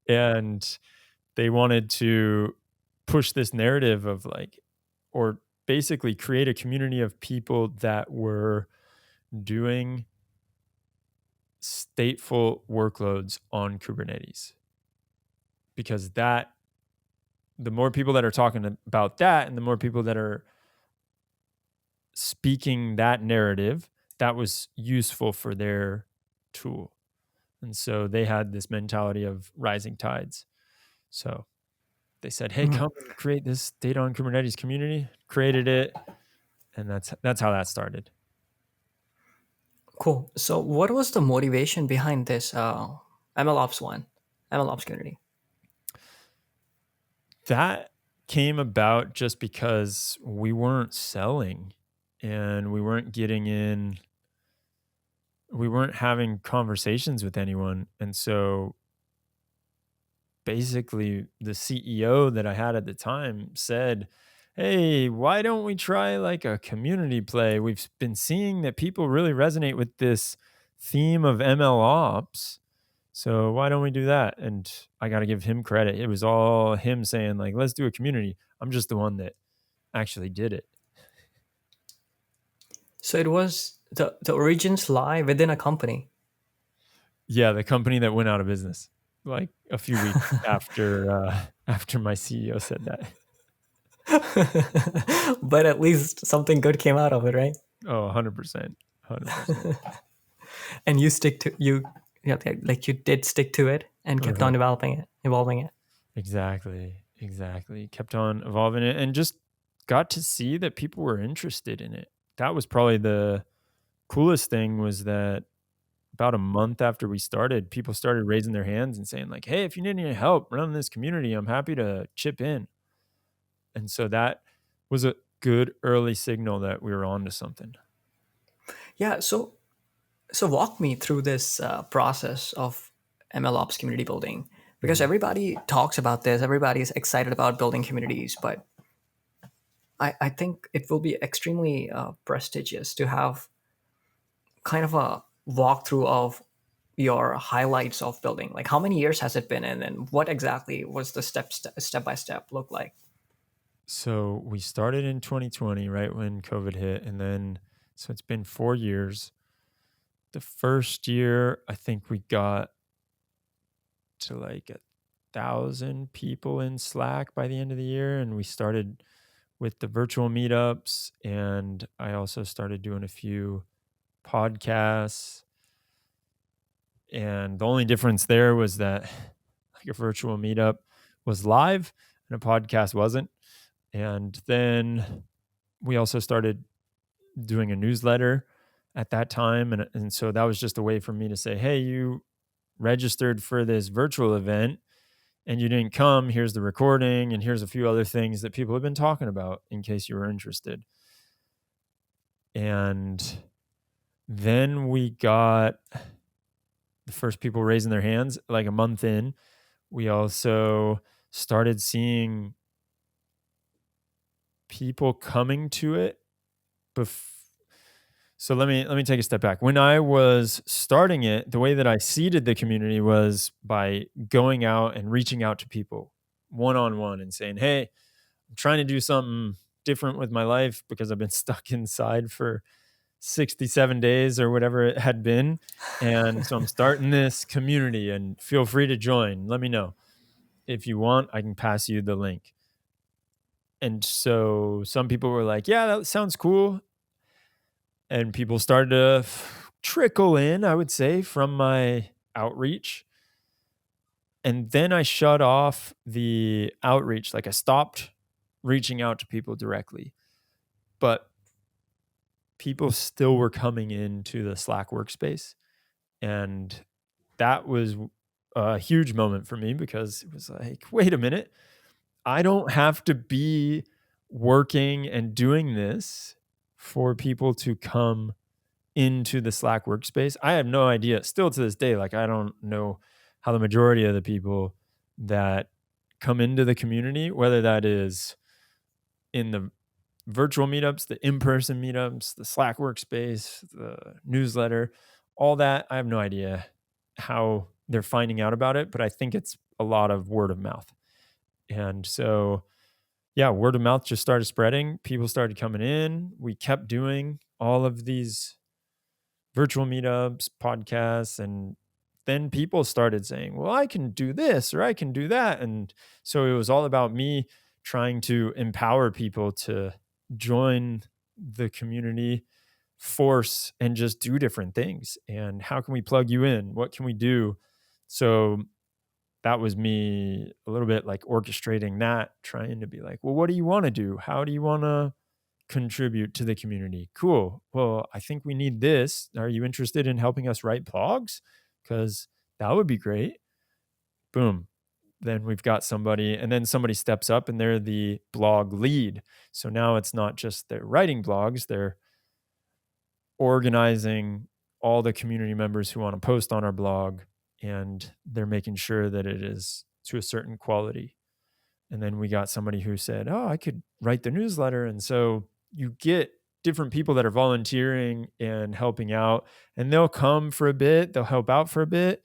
S1: And they wanted to push this narrative of like, or basically create a community of people that were doing stateful workloads on Kubernetes. Because that, the more people that are talking about that and the more people that are speaking that narrative, that was useful for their tool. And so they had this mentality of rising tides. So they said, hey, come and create this data on Kubernetes community, created it. And that's how that started.
S2: Cool. So, what was the motivation behind this MLOps one, MLOps community?
S1: That came about just because we weren't selling and we weren't getting in, we weren't having conversations with anyone. And so basically the CEO that I had at the time said, hey, why don't we try like a community play? We've been seeing that people really resonate with this theme of ML ops. So why don't we do that? And I got to give him credit. It was all him saying like, let's do a community. I'm just the one that actually did it.
S2: So it was the origins lie within a company.
S1: Yeah, the company that went out of business like a few weeks after my CEO said that.
S2: But at least something good came out of it, right?
S1: Oh, 100%. 100%.
S2: And you stick to you yeah, like you did stick to it and kept
S1: Uh-huh.
S2: on evolving it.
S1: Exactly. Kept on evolving it and just got to see that people were interested in it. That was probably the coolest thing, was that about a month after we started, people started raising their hands and saying like, hey, if you need any help running this community, I'm happy to chip in. And so that was a good early signal that we were on to something.
S2: Yeah. So walk me through this process of MLOps community building, because everybody talks about this. Everybody's excited about building communities, but I think it will be extremely prestigious to have kind of a walkthrough of your highlights of building. Like, how many years has it been in, and what exactly was the step by step look like?
S1: So we started in 2020, right when COVID hit. And then, so it's been 4 years. The first year, I think we got to like 1,000 people in Slack by the end of the year. And we started with the virtual meetups. And I also started doing a few podcasts. And the only difference there was that like a virtual meetup was live and a podcast wasn't. And then we also started doing a newsletter at that time. And so that was just a way for me to say, hey, you registered for this virtual event and you didn't come. Here's the recording, and here's a few other things that people have been talking about in case you were interested. And then we got the first people raising their hands like a month in. We also started seeing people coming to it. So let me take a step back. When I was starting it, the way that I seeded the community was by going out and reaching out to people one-on-one and saying, hey, I'm trying to do something different with my life because I've been stuck inside for 67 days or whatever it had been. And so I'm starting this community, and feel free to join. Let me know. If you want, I can pass you the link. And so some people were like, yeah, that sounds cool. And people started to trickle in, I would say, from my outreach. And then I shut off the outreach. Like I stopped reaching out to people directly. But people still were coming into the Slack workspace. And that was a huge moment for me, because it was like, wait a minute, I don't have to be working and doing this for people to come into the Slack workspace. I have no idea, still to this day, like I don't know how the majority of the people that come into the community, whether that is in the virtual meetups, the in-person meetups, the Slack workspace, the newsletter, all that, I have no idea how they're finding out about it, but I think it's a lot of word of mouth. And so, yeah, word of mouth just started spreading. People started coming in. We kept doing all of these virtual meetups, podcasts, and then people started saying, well, I can do this or I can do that. And so it was all about me trying to empower people to join the community force and just do different things. And how can we plug you in? What can we do? So that was me a little bit like orchestrating that, trying to be like, well, what do you want to do? How do you want to contribute to the community? Cool. Well, I think we need this. Are you interested in helping us write blogs? Because that would be great. Boom. Then we've got somebody, and then somebody steps up and they're the blog lead. So now it's not just they're writing blogs, they're organizing all the community members who want to post on our blog, and they're making sure that it is to a certain quality. And then we got somebody who said, oh, I could write the newsletter. And so you get different people that are volunteering and helping out, and they'll come for a bit, they'll help out for a bit,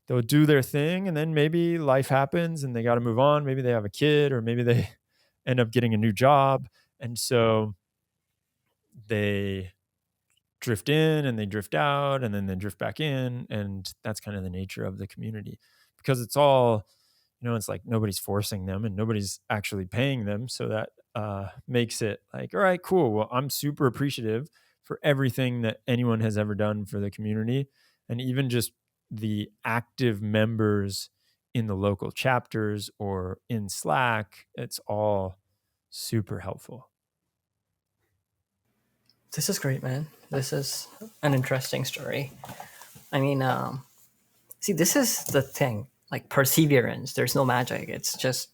S1: they'll do their thing, and then maybe life happens and they got to move on. Maybe they have a kid, or maybe they end up getting a new job. And so they drift in and they drift out, and then they drift back in. And that's kind of the nature of the community, because it's all, it's like nobody's forcing them and nobody's actually paying them. So that makes it like, all right, cool. Well, I'm super appreciative for everything that anyone has ever done for the community. And even just the active members in the local chapters or in Slack, it's all super helpful.
S2: This is great, man. This is an interesting story. I mean, see, this is the thing. Like perseverance, there's no magic. It's just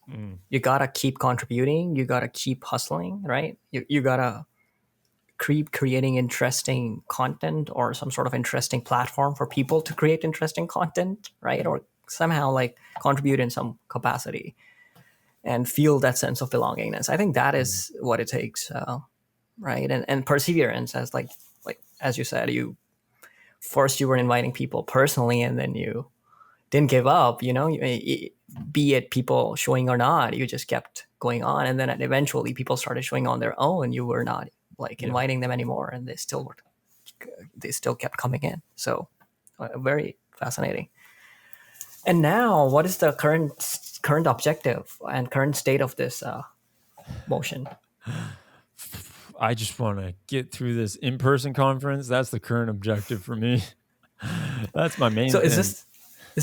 S2: you gotta keep contributing. You gotta keep hustling, right? You gotta keep creating interesting content or some sort of interesting platform for people to create interesting content, right? Or somehow like contribute in some capacity and feel that sense of belongingness. I think that is what it takes, right? And perseverance, as like as you said, you first you were inviting people personally, and then you didn't give up. You know, be it people showing or not, you just kept going on, and then eventually people started showing on their own. You were not like inviting them anymore, and they still kept coming in. So very fascinating. And now, what is the current objective and current state of this motion?
S1: I just want to get through this in-person conference. That's the current objective for me. That's my main
S2: So
S1: thing.
S2: is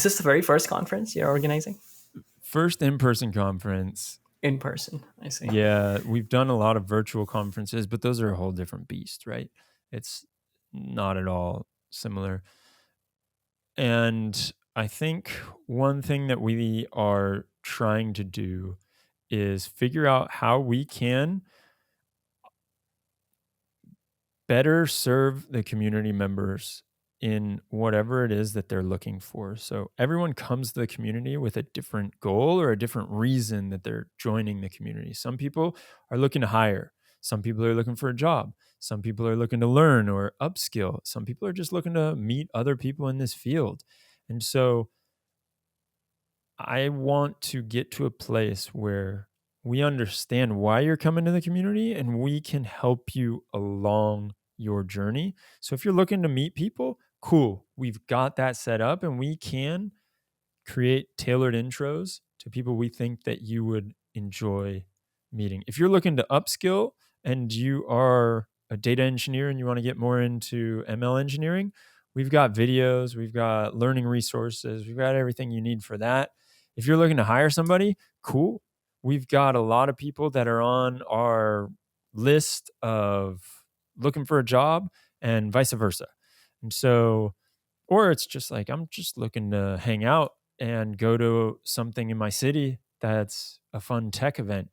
S2: this the very first conference you're organizing?
S1: First in-person conference.
S2: In person, I see.
S1: Yeah, we've done a lot of virtual conferences, but those are a whole different beast, right? It's not at all similar. And I think one thing that we are trying to do is figure out how we can better serve the community members in whatever it is that they're looking for. So everyone comes to the community with a different goal or a different reason that they're joining the community. Some people are looking to hire. Some people are looking for a job. Some people are looking to learn or upskill. Some people are just looking to meet other people in this field. And so I want to get to a place where we understand why you're coming to the community and we can help you along your journey. So if you're looking to meet people, cool. We've got that set up and we can create tailored intros to people we think that you would enjoy meeting. If you're looking to upskill and you are a data engineer and you want to get more into ML engineering, we've got videos, we've got learning resources, we've got everything you need for that. If you're looking to hire somebody, cool. We've got a lot of people that are on our list of looking for a job and vice versa. And so, or it's just like, I'm just looking to hang out and go to something in my city that's a fun tech event.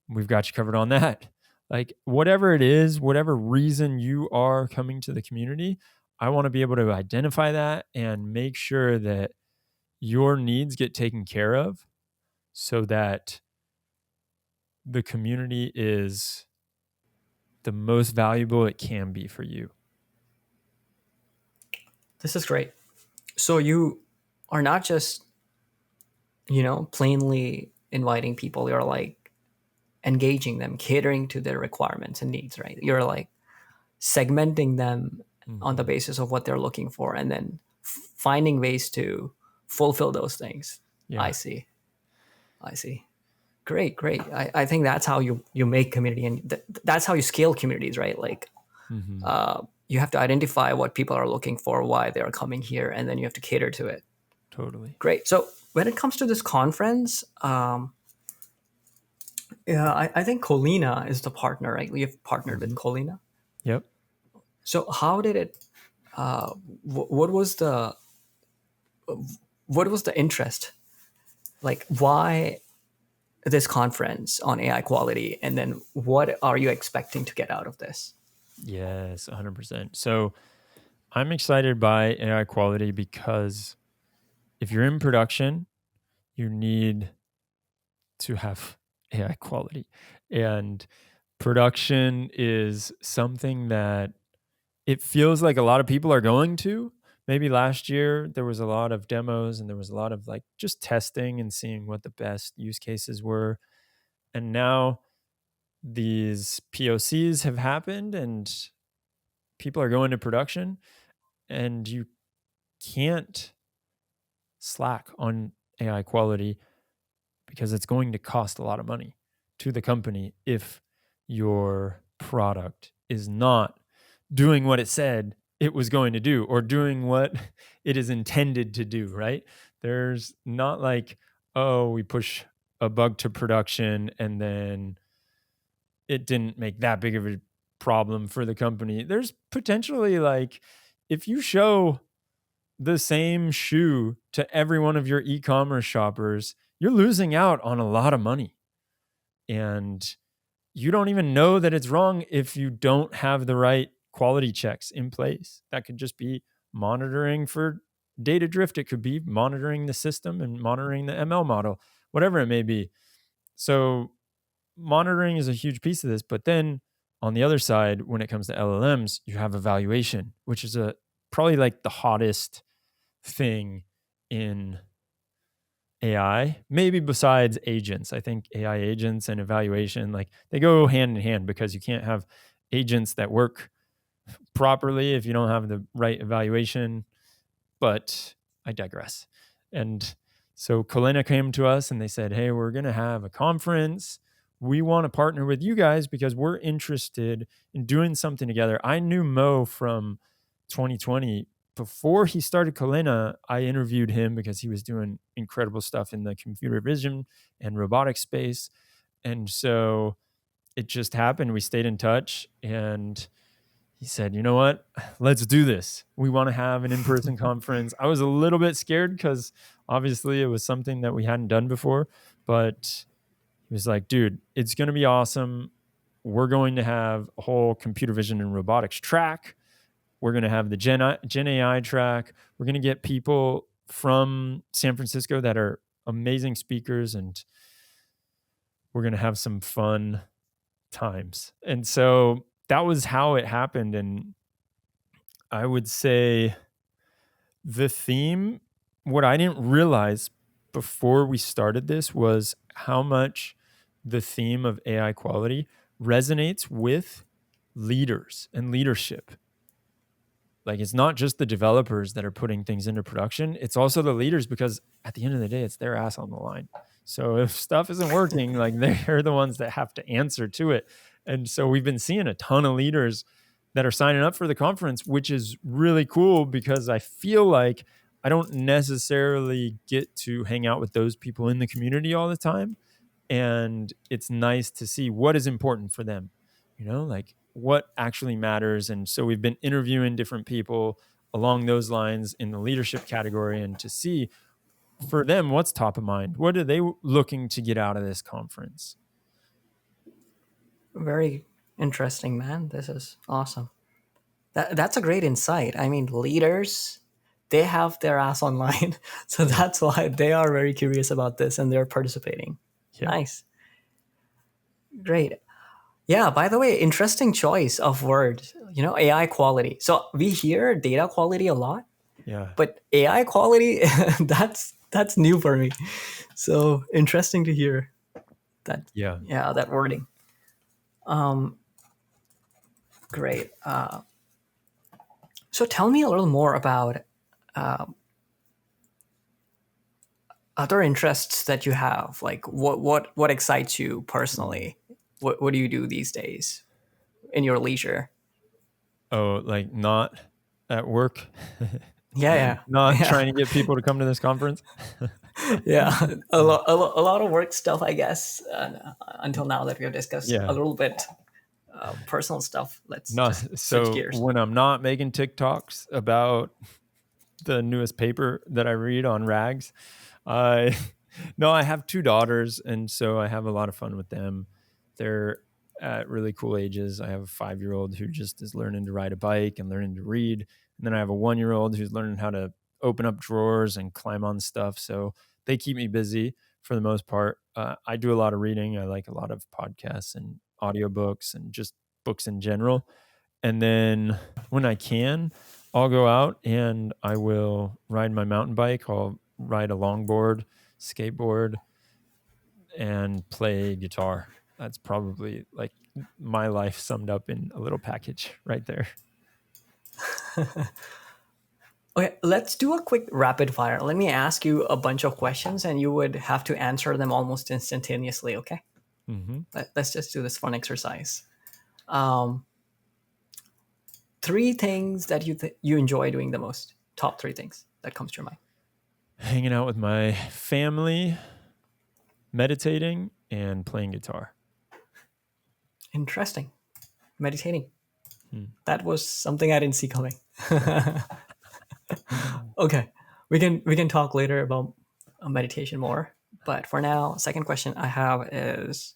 S1: We've got you covered on that. Like, whatever it is, whatever reason you are coming to the community, I want to be able to identify that and make sure that your needs get taken care of so that the community is the most valuable it can be for you.
S2: This is great. So you are not just, plainly inviting people. You're like engaging them, catering to their requirements and needs, right? You're like segmenting them on the basis of what they're looking for and then finding ways to fulfill those things.
S1: Yeah.
S2: I see. Great. I think that's how you make community, and that's how you scale communities, right? Like you have to identify what people are looking for, why they're coming here, and then you have to cater to it.
S1: Totally.
S2: Great. So when it comes to this conference, I think Kolena is the partner, right? We have partnered with Kolena.
S1: Yep.
S2: So how did it? What was the interest? Like, why this conference on AI quality, and then what are you expecting to get out of this?
S1: Yes, 100%. So I'm excited by AI quality because if you're in production, you need to have AI quality. And production is something that it feels like a lot of people are going to. Maybe last year there was a lot of demos and there was a lot of like just testing and seeing what the best use cases were. And now these POCs have happened and people are going to production, and you can't slack on AI quality because it's going to cost a lot of money to the company if your product is not doing what it said it was going to do or doing what it is intended to do, right? There's not like, oh, we push a bug to production and then it didn't make that big of a problem for the company. There's potentially like, if you show the same shoe to every one of your e-commerce shoppers, you're losing out on a lot of money. And you don't even know that it's wrong if you don't have the right quality checks in place. That could just be monitoring for data drift. It could be monitoring the system and monitoring the ML model, whatever it may be. So monitoring is a huge piece of this. But then on the other side, when it comes to LLMs, you have evaluation, which is probably like the hottest thing in AI, maybe besides agents. I think AI agents and evaluation, like they go hand in hand, because you can't have agents that work properly if you don't have the right evaluation. But I digress. And so Kolena came to us and they said, hey, we're going to have a conference. We want to partner with you guys because we're interested in doing something together. I knew Mo from 2020. Before he started Kolena, I interviewed him because he was doing incredible stuff in the computer vision and robotics space. And so it just happened. We stayed in touch and he said, you know what, let's do this. We want to have an in-person conference. I was a little bit scared because obviously it was something that we hadn't done before, but he was like, dude, it's going to be awesome. We're going to have a whole computer vision and robotics track. We're going to have the Gen AI track. We're going to get people from San Francisco that are amazing speakers, and we're going to have some fun times. And so that was how it happened. And I would say the theme, what I didn't realize before we started this was how much the theme of AI quality resonates with leaders and leadership. Like, it's not just the developers that are putting things into production. It's also the leaders, because at the end of the day, it's their ass on the line. So if stuff isn't working, like, they're the ones that have to answer to it. And so we've been seeing a ton of leaders that are signing up for the conference, which is really cool, because I feel like I don't necessarily get to hang out with those people in the community all the time. And it's nice to see what is important for them, like what actually matters. And so we've been interviewing different people along those lines in the leadership category, and to see for them what's top of mind. What are they looking to get out of this conference?
S2: Very interesting, man. This is awesome. That's a great insight. I mean, leaders, they have their ass online. So that's why they are very curious about this and they're participating. Yeah. Nice. Great. Yeah, by the way, interesting choice of words, AI quality. So we hear data quality a lot.
S1: Yeah.
S2: But AI quality, that's new for me. So interesting to hear that.
S1: Yeah.
S2: Yeah, that wording. Great. So tell me a little more about other interests that you have. Like what excites you personally? What do you do these days in your leisure?
S1: Oh, like not at work?
S2: Yeah.
S1: Not trying to get people to come to this conference?
S2: Yeah, a lot of work stuff, I guess, until now that we have discussed a little bit personal stuff. Let's just switch gears.
S1: When I'm not making TikToks about the newest paper that I read on rags, I have 2 daughters, and so I have a lot of fun with them. They're at really cool ages. I have a 5-year-old who just is learning to ride a bike and learning to read. And then I have a 1-year-old who's learning how to open up drawers and climb on stuff. So they keep me busy for the most part. I do a lot of reading. I like a lot of podcasts and audiobooks and just books in general. And then when I can, I'll go out and I will ride my mountain bike. I'll ride a longboard, skateboard, and play guitar. That's probably like my life summed up in a little package right there.
S2: Okay, let's do a quick rapid fire. Let me ask you a bunch of questions and you would have to answer them almost instantaneously, okay? Mm-hmm. Let's just do this fun exercise. 3 things that you enjoy doing the most. Top 3 things that comes to your mind.
S1: Hanging out with my family, meditating, and playing guitar.
S2: Interesting. Meditating. That was something I didn't see coming. Okay, we can talk later about meditation more. But for now, second question I have is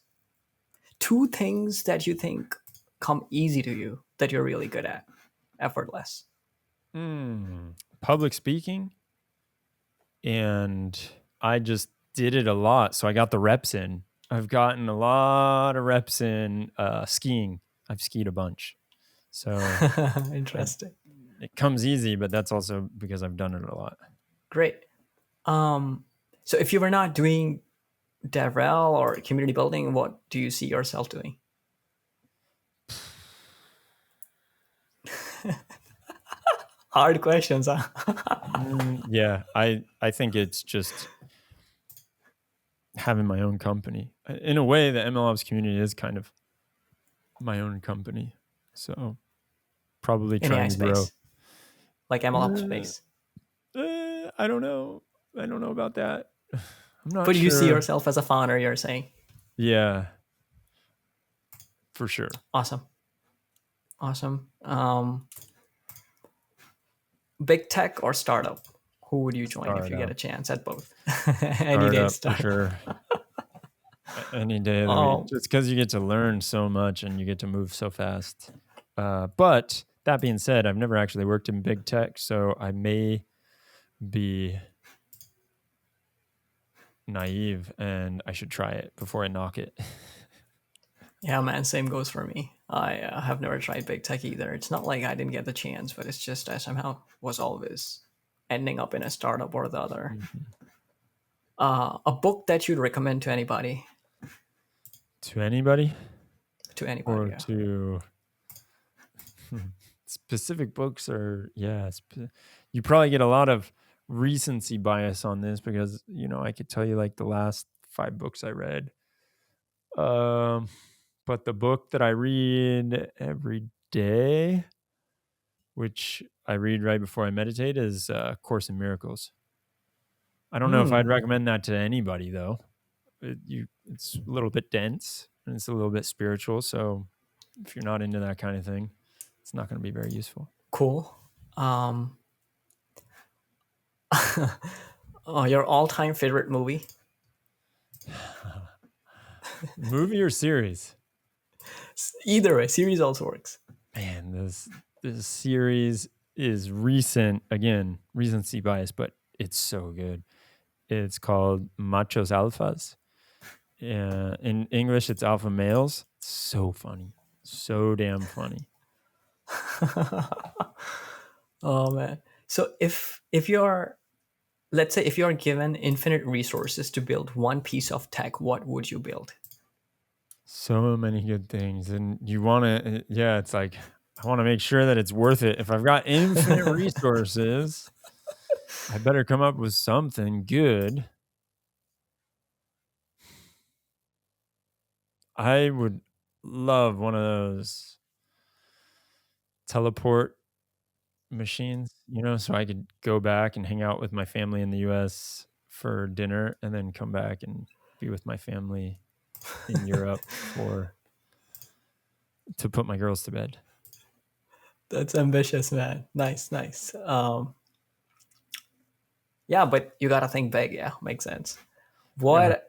S2: two things that you think come easy to you that you're really good at, effortless.
S1: Public speaking, and I just did it a lot, so I got the reps in. I've gotten a lot of reps in skiing. I've skied a bunch, so
S2: Interesting.
S1: it comes easy, but that's also because I've done it a lot.
S2: Great. So if you were not doing DevRel or community building, what do you see yourself doing? Hard questions, huh?
S1: Yeah, I think it's just having my own company. In a way, the MLOps community is kind of my own company, so probably
S2: In AI
S1: trying to grow.
S2: space, like MLOps space.
S1: I don't know. I don't know about that. I'm not
S2: But you see
S1: sure.
S2: yourself as a founder, you're saying.
S1: Yeah, for sure.
S2: Awesome. Big tech or startup? Who would you join if you get a chance at both? Any day
S1: Startup for
S2: startup.
S1: sure. Any day of the week, just because you get to learn so much and you get to move so fast. But that being said, I've never actually worked in big tech, so I may be naive and I should try it before I knock it.
S2: Yeah, man, same goes for me. I have never tried big tech either. It's not like I didn't get the chance, but it's just I somehow was always ending up in a startup or the other. A book that you'd recommend to anybody?
S1: To anybody?
S2: To anybody,
S1: Or
S2: yeah.
S1: to specific books, or you probably get a lot of recency bias on this because I could tell you like the last 5 books I read. But the book that I read every day, which I read right before I meditate, is Course in Miracles. I don't know if I'd recommend that to anybody though. It's a little bit dense and it's a little bit spiritual, so if you're not into that kind of thing, it's not going to be very useful.
S2: Cool. Your all-time favorite movie?
S1: Movie or series?
S2: Either way, series also works.
S1: Man, this series is recent. Again, recency bias, but it's so good. It's called Machos Alphas. In English, it's Alpha Males. It's so funny. So damn funny.
S2: Oh man. So if you're, let's say if you're given infinite resources to build one piece of tech, what would you build?
S1: So many good things. And you want to, it's like, I want to make sure that it's worth it. If I've got infinite resources, I better come up with something good. I would love one of those teleport machines, so I could go back and hang out with my family in the US for dinner and then come back and be with my family in Europe to put my girls to bed.
S2: That's ambitious, man. Nice. Yeah, but you gotta think big. Yeah, makes sense. What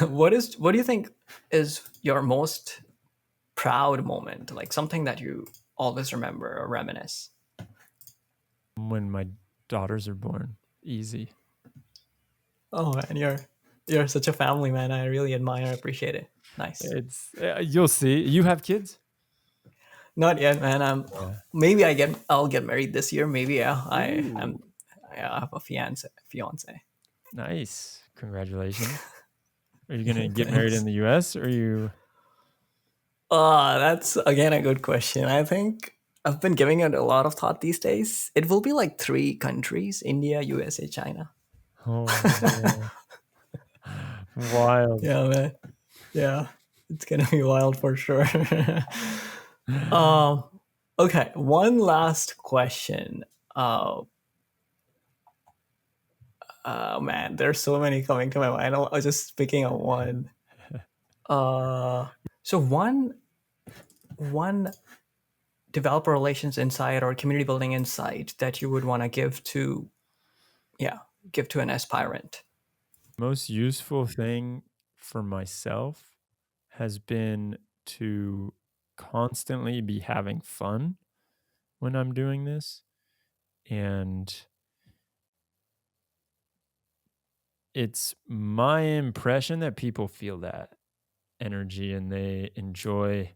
S2: what do you think is your most proud moment? Like something that you always remember or reminisce?
S1: When my daughters are born. Easy.
S2: Oh man, you're such a family man. I really admire, appreciate it. Nice.
S1: It's you'll see. You have kids?
S2: Not yet, man. Maybe I'll get married this year. Maybe yeah. I have a fiance.
S1: Nice. Congratulations. Are you gonna get married in the US or are you?
S2: That's again a good question. I think I've been giving it a lot of thought these days. It will be like 3 countries: India, USA, China.
S1: Oh, wild.
S2: Yeah, man. Yeah, it's gonna be wild for sure. Okay, one last question. Man, there's so many coming to my mind. I was just picking on one. So one developer relations insight or community building insight that you would want to give to an aspirant?
S1: Most useful thing for myself has been to constantly be having fun when I'm doing this. And it's my impression that people feel that energy and they enjoy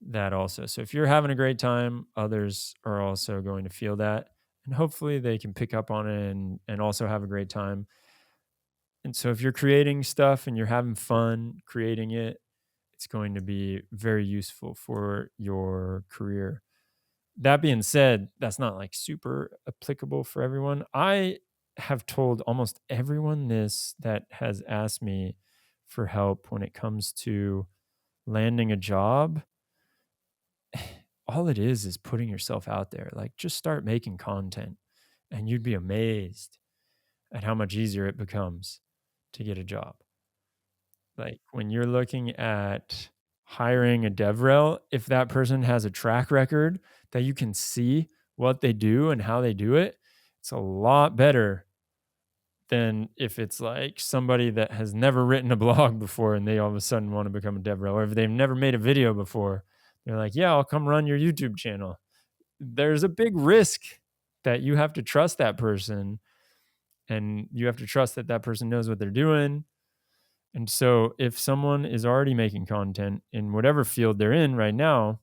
S1: that also. So if you're having a great time, others are also going to feel that. And hopefully they can pick up on it and also have a great time. And so if you're creating stuff and you're having fun creating it, it's going to be very useful for your career. That being said, that's not like super applicable for everyone. I have told almost everyone this that has asked me for help when it comes to landing a job. All it is putting yourself out there. Like, just start making content and you'd be amazed at how much easier it becomes to get a job. Like, when you're looking at hiring a DevRel, if that person has a track record that you can see what they do and how they do it, it's a lot better than if it's like somebody that has never written a blog before and they all of a sudden want to become a DevRel, or if they've never made a video before, they're like, yeah, I'll come run your YouTube channel. There's a big risk that you have to trust that person, and you have to trust that that person knows what they're doing. And so if someone is already making content in whatever field they're in right now,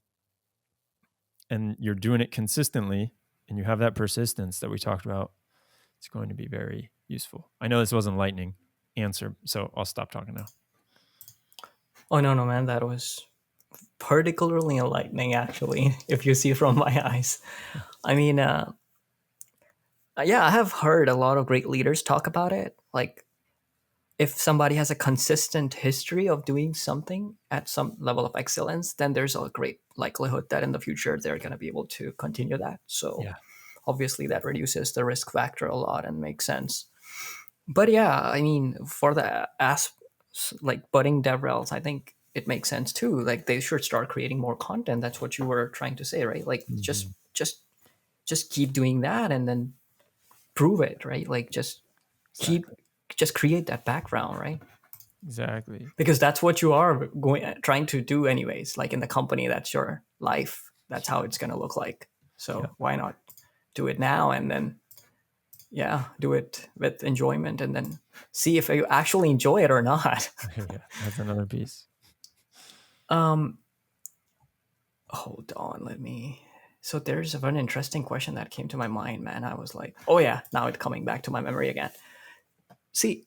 S1: and you're doing it consistently and you have that persistence that we talked about, it's going to be very useful. I know this wasn't a lightning answer, so I'll stop talking now.
S2: Oh, no, man, that was particularly enlightening, actually, if you see from my eyes. I mean, yeah, I have heard a lot of great leaders talk about it. Like, if somebody has a consistent history of doing something at some level of excellence, then there's a great likelihood that in the future they're going to be able to continue that. So
S1: Yeah.
S2: obviously that reduces the risk factor a lot and makes sense. But yeah, I mean, for the like budding DevRels, I think it makes sense too. Like, they should start creating more content. That's what you were trying to say, right? Like,
S1: Mm-hmm.
S2: just keep doing that and then prove it, right? Like,
S1: Exactly.
S2: just create that background, right?
S1: Exactly.
S2: Because that's what you are trying to do anyways. Like, in the company, that's your life. That's how it's going to look like. So
S1: Yeah.
S2: why not do it now and then do it with enjoyment and then see if you actually enjoy it or not.
S1: Yeah. That's another piece.
S2: Hold on, let me. So there's one interesting question that came to my mind, man. I was like, oh yeah, now it's coming back to my memory again. See,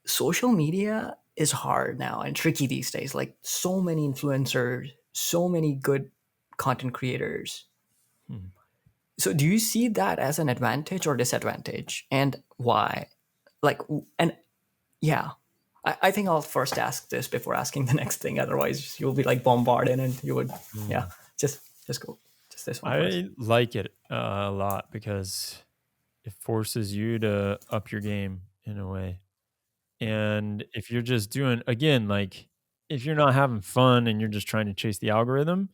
S2: social media is hard now and tricky these days. Like, so many influencers, so many good content creators.
S1: Hmm.
S2: So do you see that as an advantage or disadvantage, and why? Like, and yeah, I think I'll first ask this before asking the next thing. Otherwise, you'll be like bombarded, and you would, yeah,
S1: Mm.
S2: just go, just this one first.
S1: I like it a lot because it forces you to up your game in a way. And if you're just doing, again, like, if you're not having fun and you're just trying to chase the algorithm,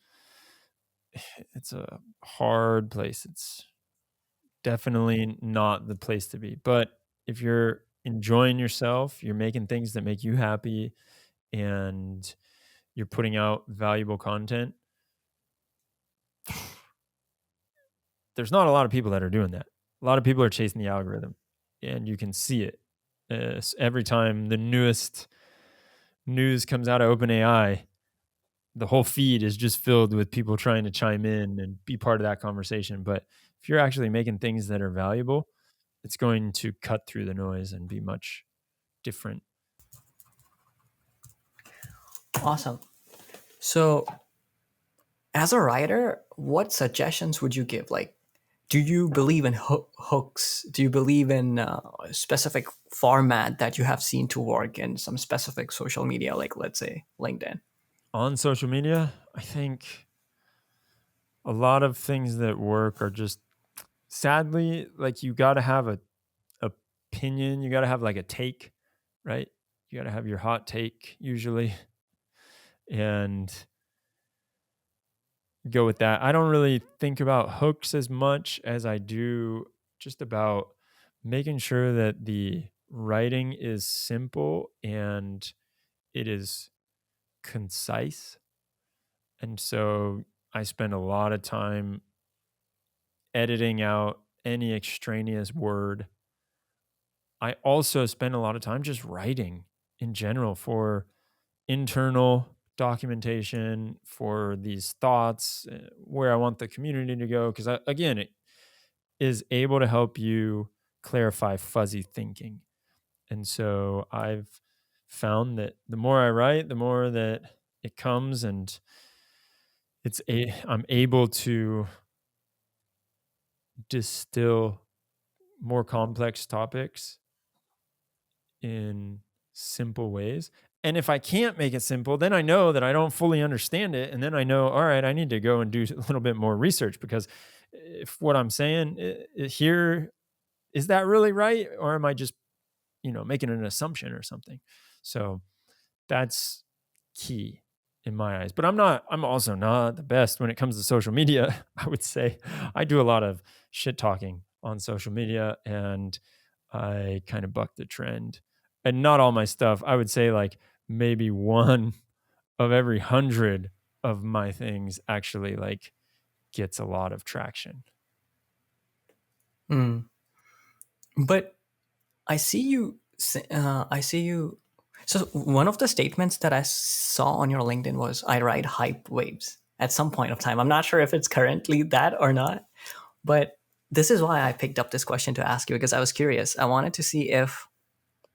S1: it's a hard place. It's definitely not the place to be. But if you're enjoying yourself, you're making things that make you happy, and you're putting out valuable content, there's not a lot of people that are doing that. A lot of people are chasing the algorithm, and you can see it. Every time the newest news comes out of OpenAI, the whole feed is just filled with people trying to chime in and be part of that conversation. But if you're actually making things that are valuable, it's going to cut through the noise and be much different.
S2: Awesome. So, as a writer, what suggestions would you give? Like, do you believe in hooks? Do you believe in a specific format that you have seen to work in some specific social media, like let's say LinkedIn?
S1: On social media, I think a lot of things that work are just, sadly, like, you got to have a opinion, you got to have like a take, right? You got to have your hot take usually. And go with that. I don't really think about hooks as much as I do just about making sure that the writing is simple and it is concise. And so I spend a lot of time editing out any extraneous word. I also spend a lot of time just writing in general for internal documentation, for these thoughts, where I want the community to go. Because again, it is able to help you clarify fuzzy thinking. And so I've found that the more I write, the more that it comes, and I'm able to distill more complex topics in simple ways. And if I can't make it simple, then I know that I don't fully understand it. And then I know, all right, I need to go and do a little bit more research, because if what I'm saying here, is that really right? Or am I just, making an assumption or something? So that's key in my eyes. But I'm also not the best when it comes to social media. I would say I do a lot of shit talking on social media, and I kind of buck the trend. And not all my stuff, I would say like maybe one of every 100 of my things actually like gets a lot of traction.
S2: But I see you. I see you. So one of the statements that I saw on your LinkedIn was, "I ride hype waves." At some point of time, I'm not sure if it's currently that or not, but this is why I picked up this question to ask you, because I was curious. I wanted to see if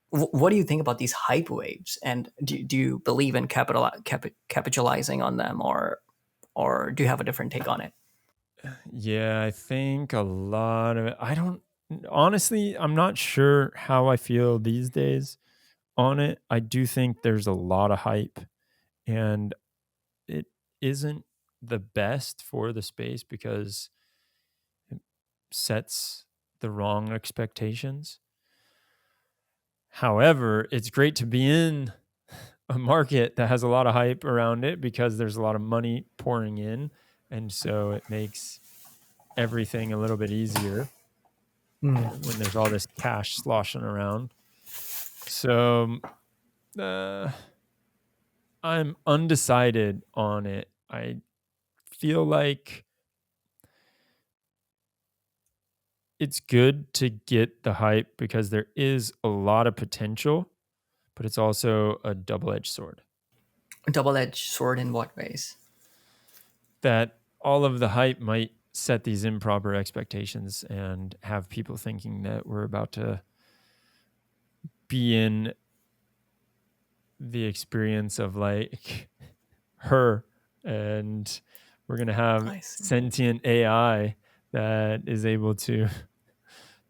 S2: what do you think about these hype waves, and do you believe in capitalizing on them, or do you have a different take on it?
S1: Yeah, I think a lot of it. I don't honestly, I'm not sure how I feel these days on it. I do think there's a lot of hype, and it isn't the best for the space because it sets the wrong expectations. However, it's great to be in a market that has a lot of hype around it because there's a lot of money pouring in. And so it makes everything a little bit easier when there's all this cash sloshing around. So I'm undecided on it. I feel like it's good to get the hype because there is a lot of potential, but it's also a double-edged sword.
S2: A double-edged sword in what ways?
S1: That all of the hype might set these improper expectations and have people thinking that we're about to be in the experience of like her, and we're going to have sentient AI that is able to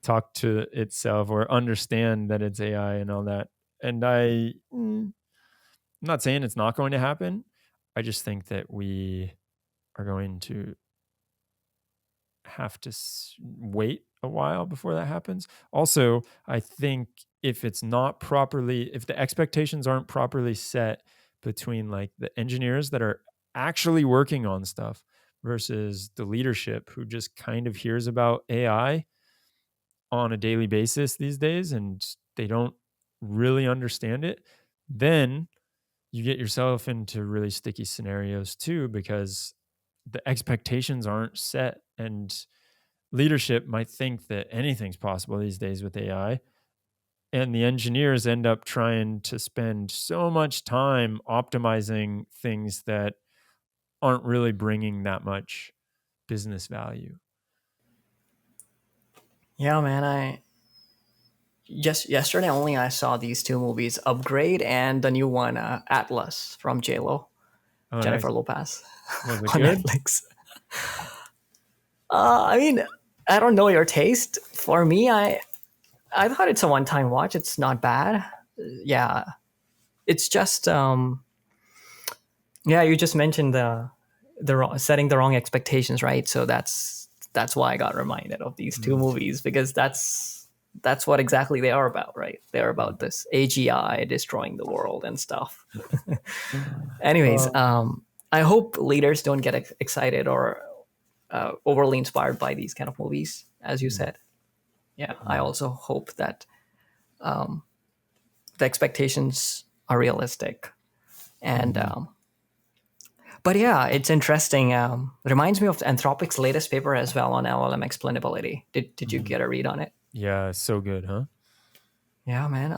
S1: talk to itself or understand that it's AI and all that. And I'm not saying it's not going to happen. I just think that we are going to have to wait a while before that happens. Also, I think if the expectations aren't properly set between like the engineers that are actually working on stuff versus the leadership who just kind of hears about AI on a daily basis these days and they don't really understand it, then you get yourself into really sticky scenarios too, because the expectations aren't set, and leadership might think that anything's possible these days with AI. And the engineers end up trying to spend so much time optimizing things that aren't really bringing that much business value.
S2: Yeah, man. I just yesterday only I saw these two movies, Upgrade and the new one, Atlas from JLo, Jennifer
S1: Nice.
S2: Lopez,
S1: Was it
S2: on
S1: good?
S2: Netflix. I mean, I don't know your taste. For me, I thought it's a one-time watch. It's not bad. Yeah, it's just yeah. You just mentioned setting the wrong expectations, right? So that's why I got reminded of these two movies, because that's what exactly they are about, right? They're about this AGI destroying the world and stuff. Anyways, I hope leaders don't get excited or overly inspired by these kind of movies, as you said. Yeah, I also hope that the expectations are realistic. And but yeah, it's interesting. Reminds me of Anthropic's latest paper as well on LLM explainability. Did you get a read on it?
S1: Yeah, so good, huh?
S2: Yeah, man.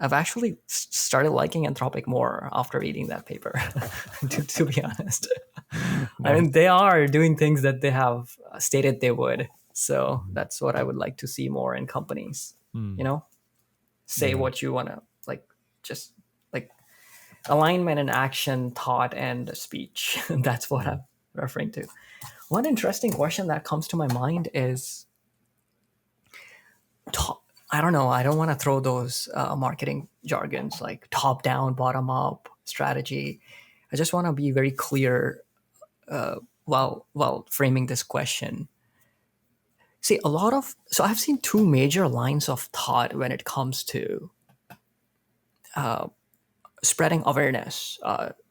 S2: I've actually started liking Anthropic more after reading that paper. to be honest, I mean, they are doing things that they have stated they would. So that's what I would like to see more in companies. You know, say what you want to, like, just like alignment and action, thought and speech. That's what I'm referring to. One interesting question that comes to my mind is, I don't know. I don't want to throw those marketing jargons like top down, bottom up strategy. I just want to be very clear while framing this question. See, so I've seen two major lines of thought when it comes to spreading awareness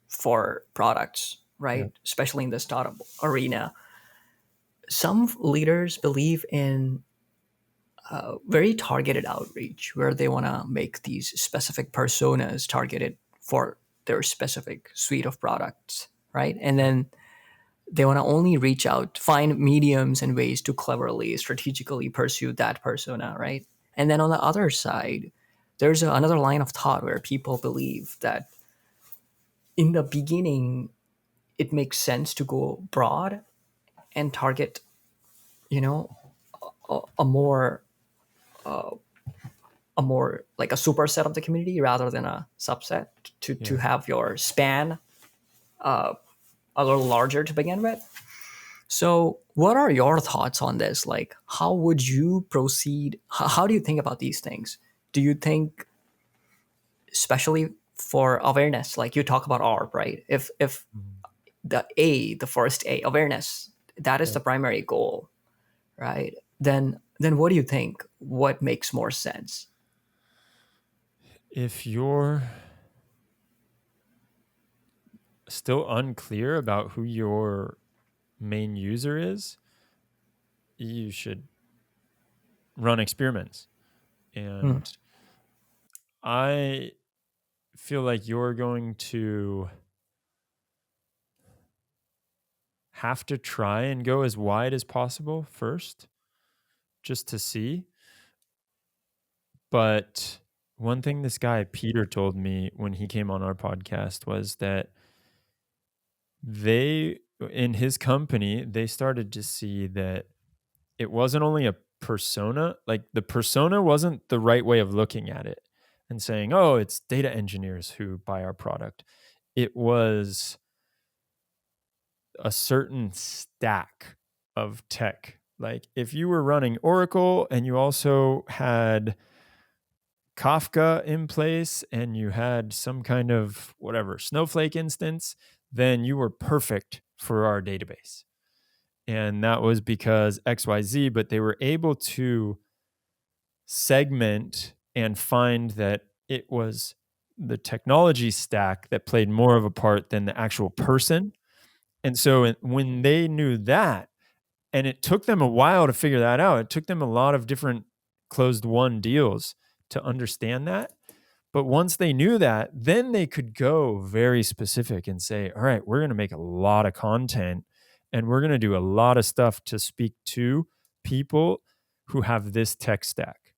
S2: for products, right? Especially in the startup arena. Some leaders believe in very targeted outreach where they want to make these specific personas targeted for their specific suite of products, right? And then they want to only reach out, find mediums and ways to cleverly, strategically pursue that persona, right? And then on the other side, there's another line of thought where people believe that in the beginning, it makes sense to go broad and target, you know, a more like a superset of the community rather than a subset to have your span a little larger to begin with. So what are your thoughts on this? Like, how would you proceed? How do you think about these things? Do you think, especially for awareness, like you talk about ARP, right? If the first A, awareness, that is the primary goal, right? Then what do you think? What makes more sense?
S1: If you're still unclear about who your main user is, you should run experiments. And I feel like you're going to have to try and go as wide as possible first, just to see. But one thing this guy, Peter, told me when he came on our podcast was that in his company, they started to see that it wasn't only a persona, like the persona wasn't the right way of looking at it and saying, oh, it's data engineers who buy our product. It was a certain stack of tech. Like if you were running Oracle and you also had Kafka in place and you had some kind of whatever Snowflake instance, then you were perfect for our database. And that was because XYZ, but they were able to segment and find that it was the technology stack that played more of a part than the actual person. And so when they knew that, and it took them a while to figure that out, it took them a lot of different closed won deals to understand that. But once they knew that, then they could go very specific and say, all right, we're going to make a lot of content and we're going to do a lot of stuff to speak to people who have this tech stack.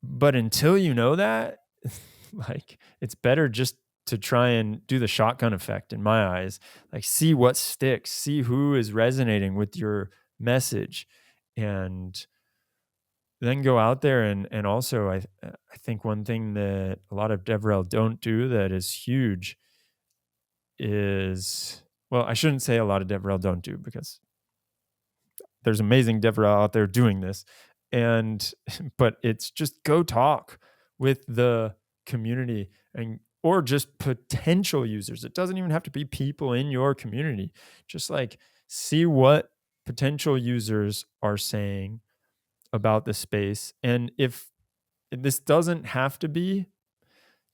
S1: But until you know that, like it's better just to try and do the shotgun effect in my eyes, like see what sticks, see who is resonating with your message, and then go out there and also I think one thing that a lot of DevRel don't do that is huge is, well, I shouldn't say a lot of DevRel don't do because there's amazing DevRel out there doing this, but it's just go talk with the community or just potential users. It doesn't even have to be people in your community. Just like see what potential users are saying about the space. And if this doesn't have to be,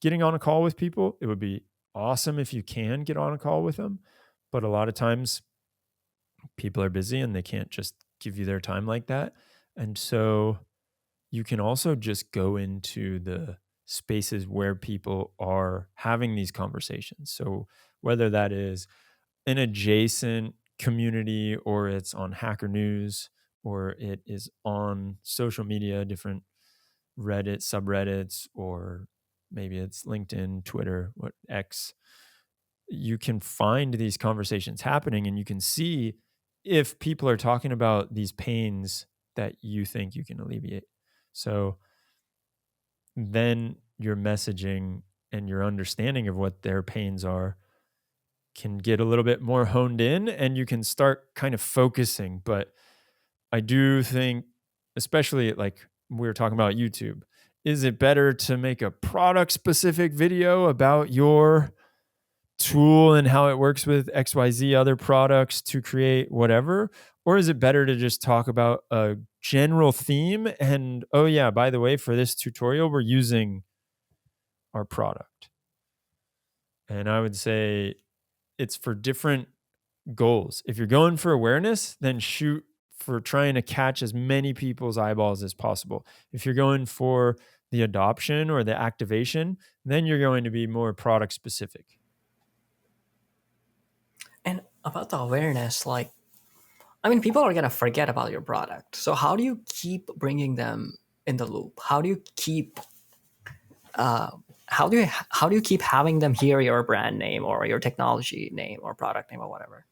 S1: getting on a call with people. It would be awesome if you can get on a call with them, but a lot of times people are busy and they can't just give you their time like that. And so you can also just go into the spaces where people are having these conversations. So whether that is an adjacent community or it's on Hacker News or it is on social media, different Reddit subreddits, or maybe it's LinkedIn, Twitter, what X, you can find these conversations happening and you can see if people are talking about these pains that you think you can alleviate. So then your messaging and your understanding of what their pains are can get a little bit more honed in and you can start kind of focusing. But I do think, especially like we were talking about YouTube, is it better to make a product specific video about your tool and how it works with XYZ other products to create whatever? Or is it better to just talk about a general theme and, oh, yeah, by the way, for this tutorial, we're using our product? And I would say it's for different goals. If you're going for awareness, then shoot for trying to catch as many people's eyeballs as possible. If you're going for the adoption or the activation, then you're going to be more product specific.
S2: And about the awareness, like, I mean, people are going to forget about your product. So how do you keep bringing them in the loop? How do you keep how do you keep having them hear your brand name or your technology name or product name or whatever?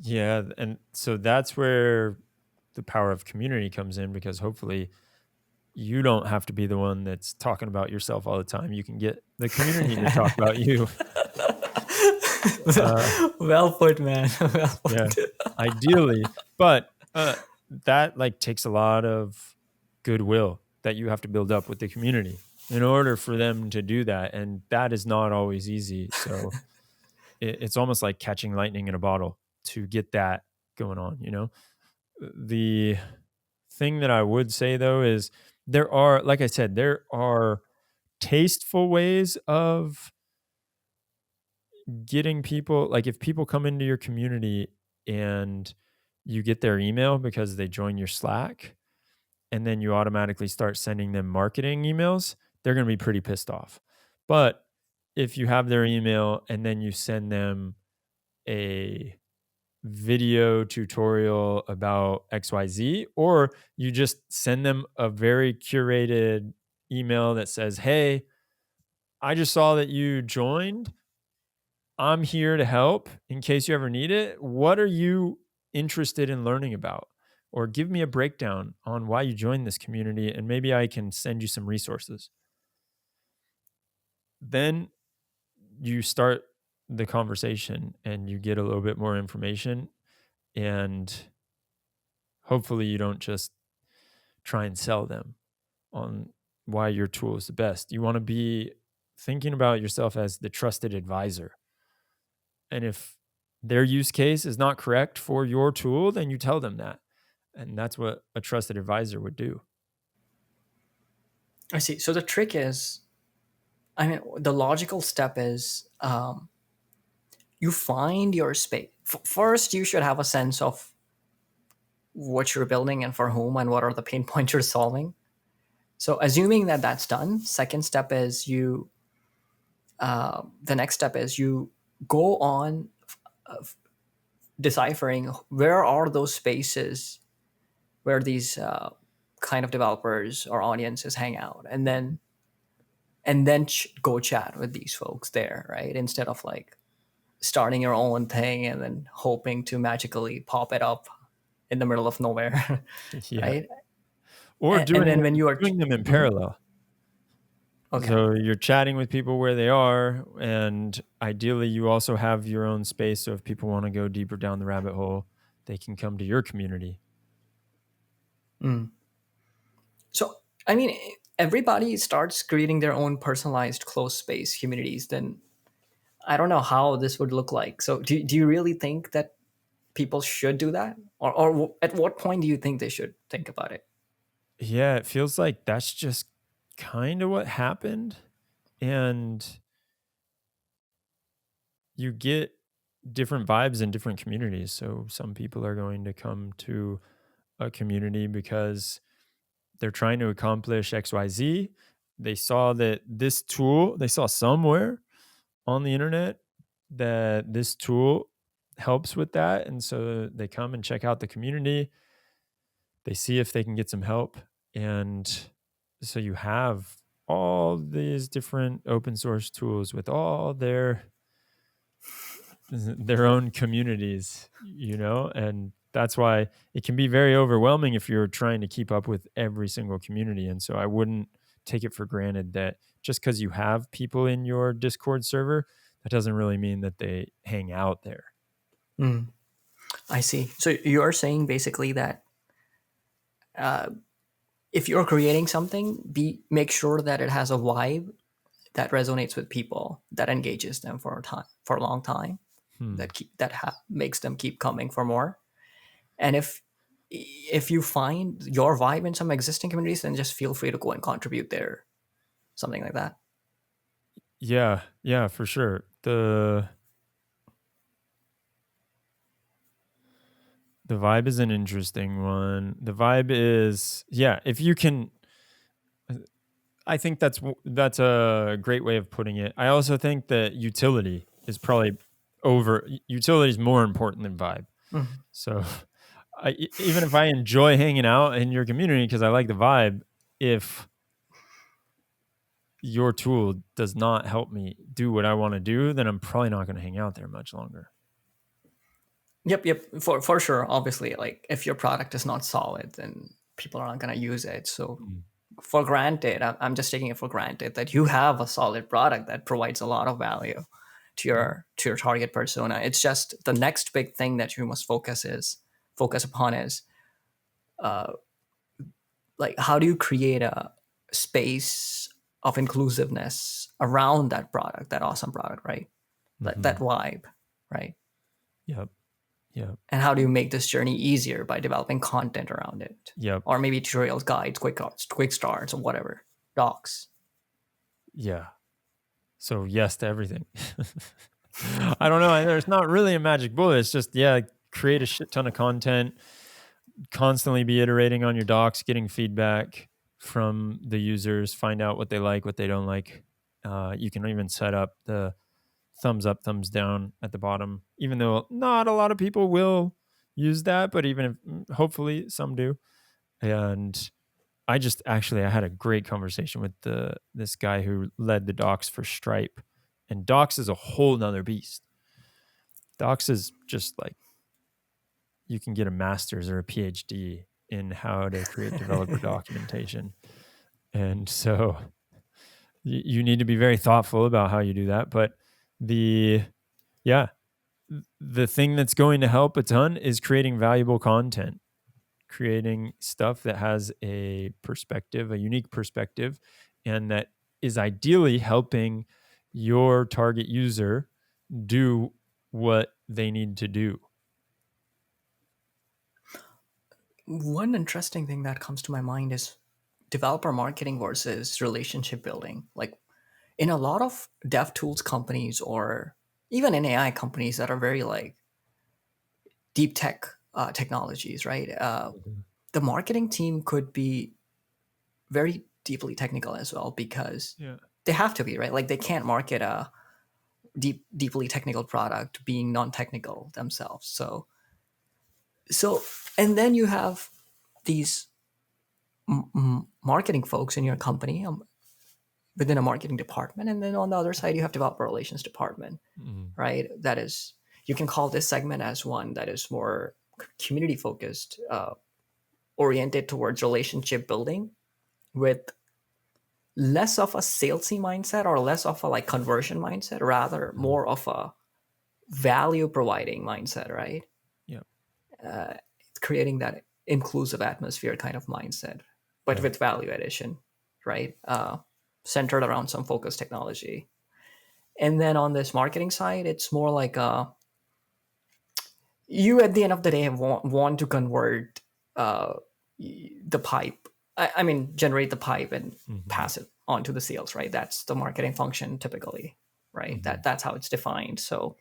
S1: Yeah, and so that's where the power of community comes in, because hopefully you don't have to be the one that's talking about yourself all the time. You can get the community to talk about you.
S2: Well put, man. Well put.
S1: Yeah, ideally, but that like takes a lot of goodwill that you have to build up with the community in order for them to do that, and that is not always easy. So it's almost like catching lightning in a bottle to get that going on. The thing that I would say though is there are, like I said, there are tasteful ways of getting people. Like if people come into your community and you get their email because they join your Slack and then you automatically start sending them marketing emails, they're going to be pretty pissed off. But if you have their email and then you send them a video tutorial about XYZ, or you just send them a very curated email that says, "Hey, I just saw that you joined. I'm here to help in case you ever need it. What are you interested in learning about? Or give me a breakdown on why you joined this community, and maybe I can send you some resources." Then you start the conversation and you get a little bit more information, and hopefully you don't just try and sell them on why your tool is the best. You want to be thinking about yourself as the trusted advisor. And if their use case is not correct for your tool, then you tell them that. And that's what a trusted advisor would do.
S2: I see. So the trick is, I mean, the logical step is you find your space. First, you should have a sense of what you're building and for whom and what are the pain points you're solving. So assuming that that's done, second step is the next step is you go on deciphering where are those spaces where these kind of developers or audiences hang out, and then go chat with these folks there, right? Instead of like starting your own thing and then hoping to magically pop it up in the middle of nowhere,
S1: Yeah.
S2: right?
S1: Or
S2: And then when you are
S1: doing them in parallel.
S2: okay,
S1: So you're chatting with people where they are, and ideally you also have your own space. So if people want to go deeper down the rabbit hole, they can come to your community.
S2: so I mean, everybody starts creating their own personalized closed space communities. Then I don't know how this would look like. So do you really think that people should do that, or at what point do you think they should think about it?
S1: Yeah, it feels like that's just kind of what happened. And you get different vibes in different communities. So some people are going to come to a community because they're trying to accomplish XYZ. They saw that this tool, they saw somewhere on the internet that this tool helps with that. And so they come and check out the community. They see if they can get some help. And so you have all these different open source tools with all their own communities, and that's why it can be very overwhelming if you're trying to keep up with every single community. And so I wouldn't take it for granted that just because you have people in your Discord server, that doesn't really mean that they hang out there.
S2: I see. So you're saying basically that if you're creating something, make sure that it has a vibe that resonates with people, that engages them for a long time, that makes them keep coming for more. And if you find your vibe in some existing communities, then just feel free to go and contribute there, something like that.
S1: Yeah, for sure. The vibe is an interesting one. The vibe is, if you can, I think that's a great way of putting it. I also think that utility is probably utility is more important than vibe. So even if I enjoy hanging out in your community because I like the vibe, if your tool does not help me do what I want to do, then I'm probably not going to hang out there much longer.
S2: Yep. For sure. Obviously, like if your product is not solid, then people are not going to use it. So for granted, I'm just taking it for granted that you have a solid product that provides a lot of value to your target persona. It's just the next big thing that you must focus upon is like how do you create a space of inclusiveness around that product, that awesome product, right? That vibe, right?
S1: Yep.
S2: And how do you make this journey easier by developing content around it?
S1: Yep.
S2: Or maybe tutorials, guides, quick starts, or whatever, docs.
S1: Yeah. So yes to everything. I don't know. There's not really a magic bullet. It's just, create a shit ton of content, constantly be iterating on your docs, getting feedback from the users, find out what they like, what they don't like. You can even set up the thumbs up, thumbs down at the bottom, even though not a lot of people will use that, but even if hopefully some do. And I had a great conversation with this guy who led the docs for Stripe, and docs is a whole nother beast. Docs is just like, you can get a master's or a PhD in how to create developer documentation. And so you need to be very thoughtful about how you do that. But the thing that's going to help a ton is creating valuable content, creating stuff that has a perspective, a unique perspective, and that is ideally helping your target user do what they need to do.
S2: One interesting thing that comes to my mind is developer marketing versus relationship building. Like in a lot of dev tools companies or even in AI companies that are very like deep tech technologies, right? The marketing team could be very deeply technical as well because they have to be, right? Like they can't market a deeply technical product being non-technical themselves. So, and then you have these marketing folks in your company within a marketing department, and then on the other side you have developer relations department, right? That is, you can call this segment as one that is more community focused, oriented towards relationship building, with less of a salesy mindset or less of a like conversion mindset, rather more of a value providing mindset, right? Creating that inclusive atmosphere kind of mindset, but with value addition, right? Centered around some focused technology. And then on this marketing side, it's more like you at the end of the day want to convert the pipe I mean, generate the pipe and pass it on to the sales, right? That's the marketing function typically, right? That's how it's defined. So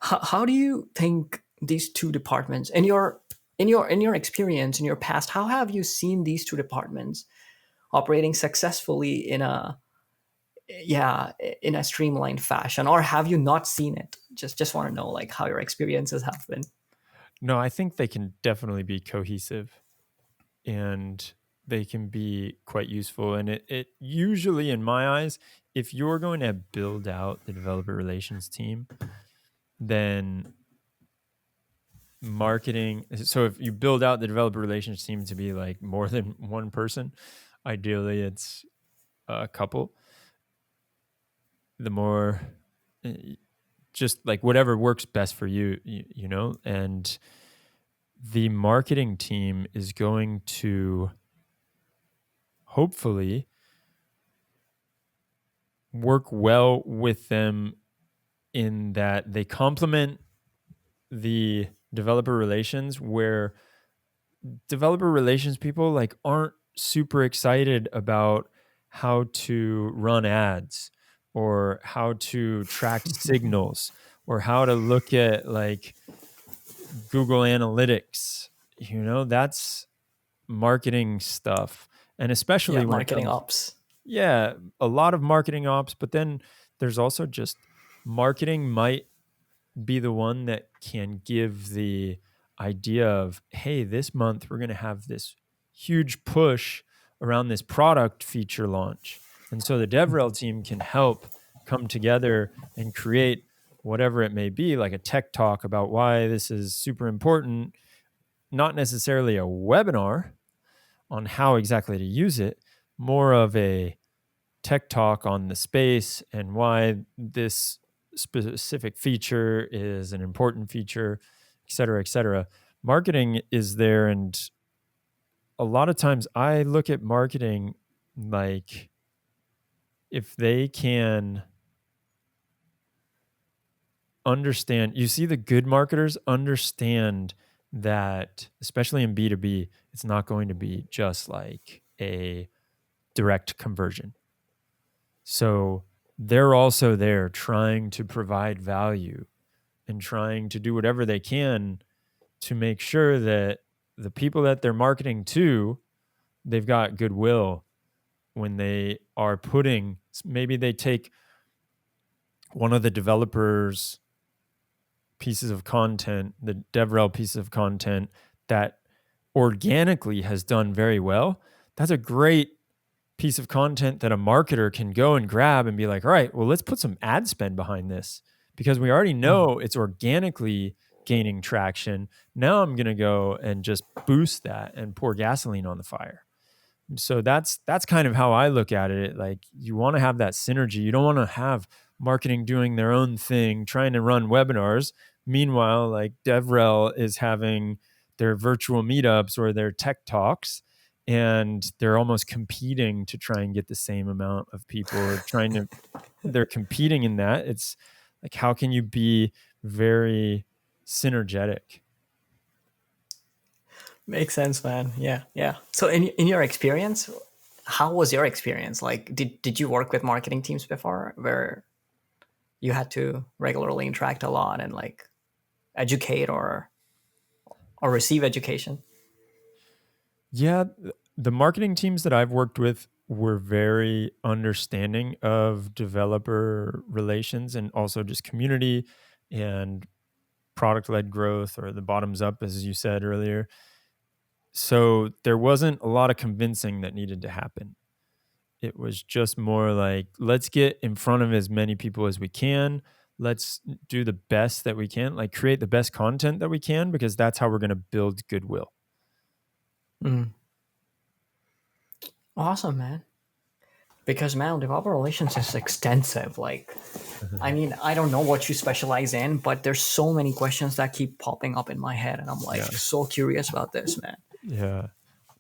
S2: how do you think these two departments in your experience in your past, how have you seen these two departments operating successfully in a streamlined fashion, or have you not seen it? Just want to know like how your experiences have been.
S1: No, I think they can definitely be cohesive, and they can be quite useful. And it usually, in my eyes, if you're going to build out the developer relations team, then marketing. So if you build out the developer relations team to be like more than one person, ideally it's a couple. The more, just like whatever works best for you, you know, and the marketing team is going to hopefully work well with them in that they complement the developer relations, where developer relations people like aren't super excited about how to run ads or how to track signals or how to look at like Google Analytics. You know, that's marketing stuff. And
S2: Yeah,
S1: especially when it
S2: marketing
S1: comes,
S2: ops.
S1: yeah, a lot of marketing ops, but then there's also just marketing might be the one that can give the idea of, hey, this month we're going to have this huge push around this product feature launch. And so the DevRel team can help come together and create whatever it may be, like a tech talk about why this is super important, not necessarily a webinar on how exactly to use it, more of a tech talk on the space and why this specific feature is an important feature, et cetera, et cetera. Marketing is there. And a lot of times I look at marketing like if they can understand, you see, the good marketers understand that, especially in B2B, it's not going to be just like a direct conversion. So they're also there trying to provide value and trying to do whatever they can to make sure that the people that they're marketing to, they've got goodwill when they are putting, maybe they take one of the developers' pieces of content, the DevRel piece of content that organically has done very well. That's a great piece of content that a marketer can go and grab and be like, all right, well, let's put some ad spend behind this because we already know it's organically gaining traction. Now I'm going to go and just boost that and pour gasoline on the fire. So that's kind of how I look at it. Like, you want to have that synergy. You don't want to have marketing doing their own thing, trying to run webinars. Meanwhile, like DevRel is having their virtual meetups or their tech talks, and they're almost competing to try and get the same amount of people, or they're competing in that. It's like, how can you be very synergetic?
S2: Makes sense, man. Yeah, yeah. So in your experience, how was your experience? Like, did you work with marketing teams before where you had to regularly interact a lot and like educate or receive education?
S1: Yeah, the marketing teams that I've worked with were very understanding of developer relations and also just community and product-led growth, or the bottoms up, as you said earlier. So there wasn't a lot of convincing that needed to happen. It was just more like, let's get in front of as many people as we can. Let's do the best that we can, like create the best content that we can, because that's how we're going to build goodwill.
S2: Mm. Awesome, man. Because man, developer relations is extensive. Like, I mean, I don't know what you specialize in, but there's so many questions that keep popping up in my head, and I'm like
S1: Yeah.
S2: so curious about this, man.
S1: Yeah.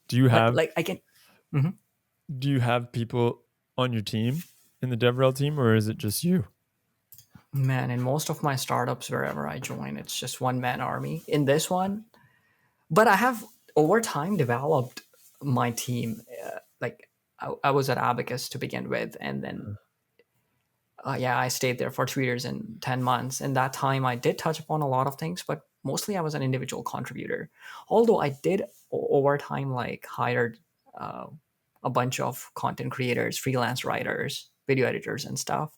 S1: Do you
S2: But
S1: have
S2: like, I can, Mhm.
S1: do you have people on your team in the DevRel team, or is it just you?
S2: Man, in most of my startups, wherever I join, it's just one man army. In this one, but I have over time developed. my team, like I was at Abacus to begin with, and then yeah, I stayed there for 2 years and 10 months. And that time, I did touch upon a lot of things, but mostly I was an individual contributor. Although I did over time like hired uh, a bunch of content creators, freelance writers, video editors, and stuff.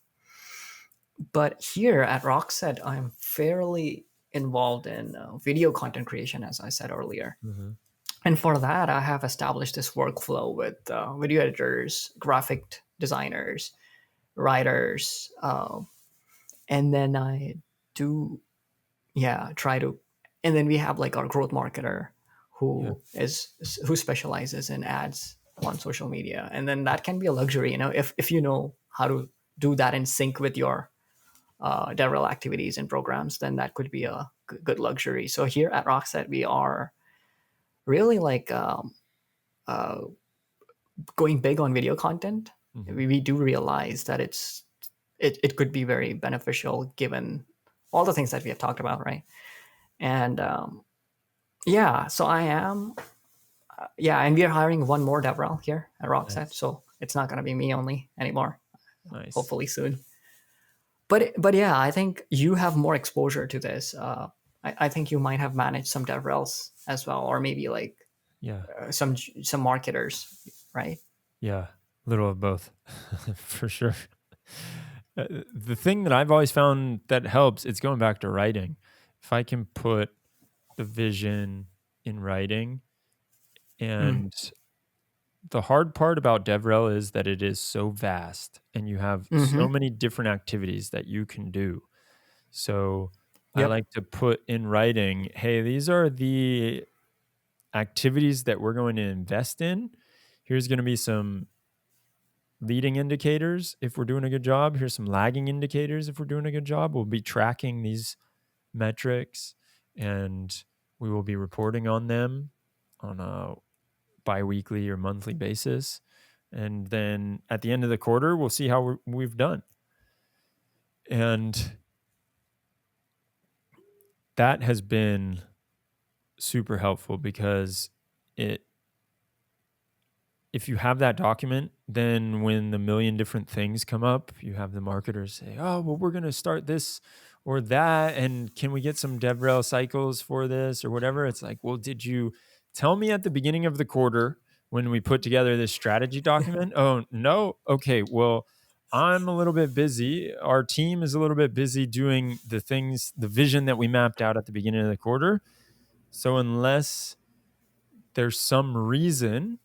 S2: But here at Rockset, I'm fairly involved in video content creation, as I said earlier.
S1: Mm-hmm.
S2: And for that, I have established this workflow with video editors, graphic designers, writers, and then I do, yeah, try to, and then we have like our growth marketer
S1: Yeah.
S2: who specializes in ads on social media, and then that can be a luxury, if you know how to do that in sync with your DevRel activities and programs, then that could be a good luxury. So here at Rockset, we are really like going big on video content.
S1: Mm-hmm.
S2: We do realize that it could be very beneficial given all the things that we have talked about, right? And yeah, so I am, yeah, and we are hiring one more DevRel here at Rockset,
S1: Nice.
S2: so it's not going to be me only anymore,
S1: Nice.
S2: hopefully soon. But yeah, I think you have more exposure to this. I think you might have managed some DevRels as well, or maybe like
S1: Yeah.
S2: some marketers, right?
S1: Yeah. A little of both, for sure. The thing that I've always found that helps, it's going back to writing. If I can put the vision in writing,
S2: Mm.
S1: and the hard part about DevRel is that it is so vast and you have so
S2: Mm-hmm.
S1: many different activities that you can do. So I
S2: Yep.
S1: like to put in writing, hey, these are the activities that we're going to invest in. Here's going to be some leading indicators if we're doing a good job. Here's some lagging indicators if we're doing a good job. We'll be tracking these metrics and we will be reporting on them on a bi-weekly or monthly basis. And then at the end of the quarter, we'll see how we've done. And that has been super helpful because if you have that document, then when the million different things come up, you have the marketers say, oh, well, we're going to start this or that. And can we get some DevRel cycles for this or whatever? It's like, well, did you tell me at the beginning of the quarter when we put together this strategy document? Oh, no. Okay. Well, I'm a little bit busy. Our team is a little bit busy doing the things, the vision that we mapped out at the beginning of the quarter. So unless there's some reason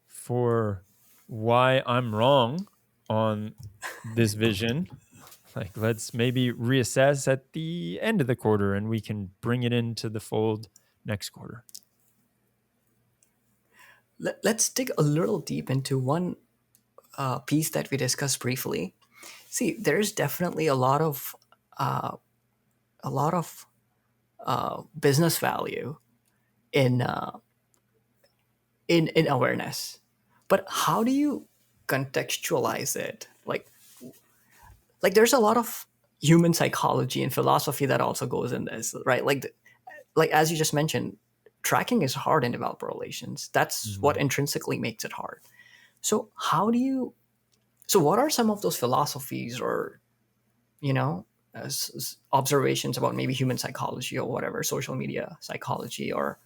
S1: for why I'm wrong on this vision, like let's maybe reassess at the end of the quarter and we can bring it into the fold next quarter.
S2: Let's dig a little deep into one piece that we discussed briefly. See, there's definitely a lot of business value in in awareness, but how do you contextualize it? Like there's a lot of human psychology and philosophy that also goes in this, right? Like as you just mentioned, tracking is hard in developer relations. That's what
S1: Mm-hmm.
S2: intrinsically makes it hard. So how do you? So what are some of those philosophies or you know observations about maybe human psychology or whatever, social media psychology or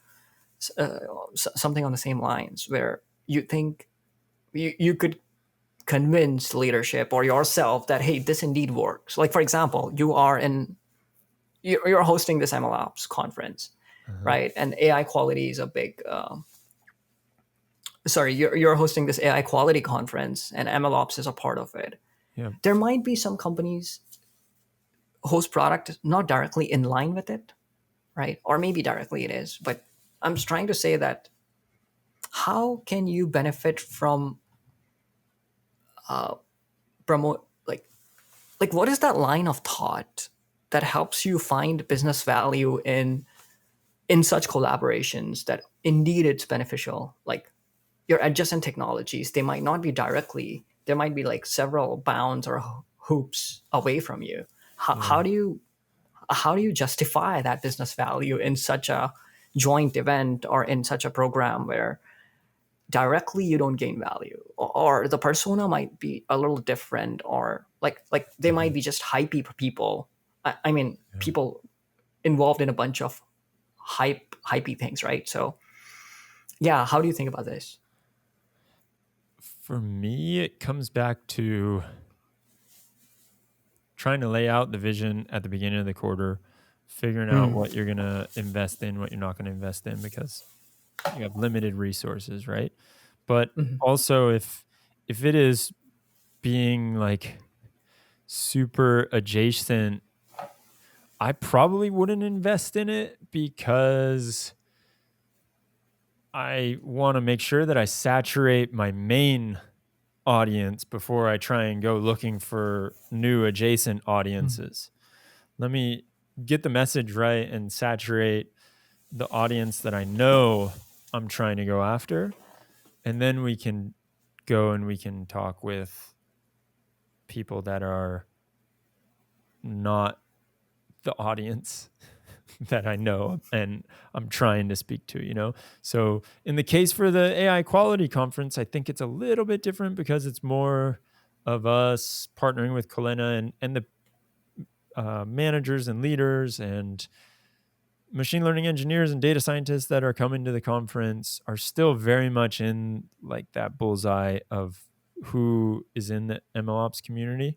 S2: something on the same lines where you think you could convince leadership or yourself that hey, this indeed works? Like for example, you're hosting this MLOps conference,
S1: Uh-huh.
S2: right? And AI quality is a big sorry, you're hosting this AI quality conference and MLOps is a part of it.
S1: Yeah.
S2: There might be some companies whose product not directly in line with it, right? Or maybe directly it is, but I'm just trying to say that how can you benefit from promote like what is that line of thought that helps you find business value in such collaborations that indeed it's beneficial? Like your adjacent technologies, they might not be directly, there might be like several bounds or hoops away from you.
S1: Yeah.
S2: How do you justify that business value in such a joint event or in such a program where directly you don't gain value, or the persona might be a little different, or like they might be just hypey people. I mean, people involved in a bunch of hypey things, right? So yeah, how do you think about this?
S1: For me, it comes back to trying to lay out the vision at the beginning of the quarter, figuring out what you're going to invest in, what you're not going to invest in, because you have limited resources, right? But also, if it is being like super adjacent, I probably wouldn't invest in it, because I want to make sure that I saturate my main audience before I try and go looking for new adjacent audiences. Let me get the message right and saturate the audience that I know I'm trying to go after. And then we can go and we can talk with people that are not the audience that I know and I'm trying to speak to, you know? So in the case for the AI quality conference, I think it's a little bit different, because it's more of us partnering with Kolena and the managers and leaders and machine learning engineers and data scientists that are coming to the conference are still very much in like that bullseye of who is in the MLOps community.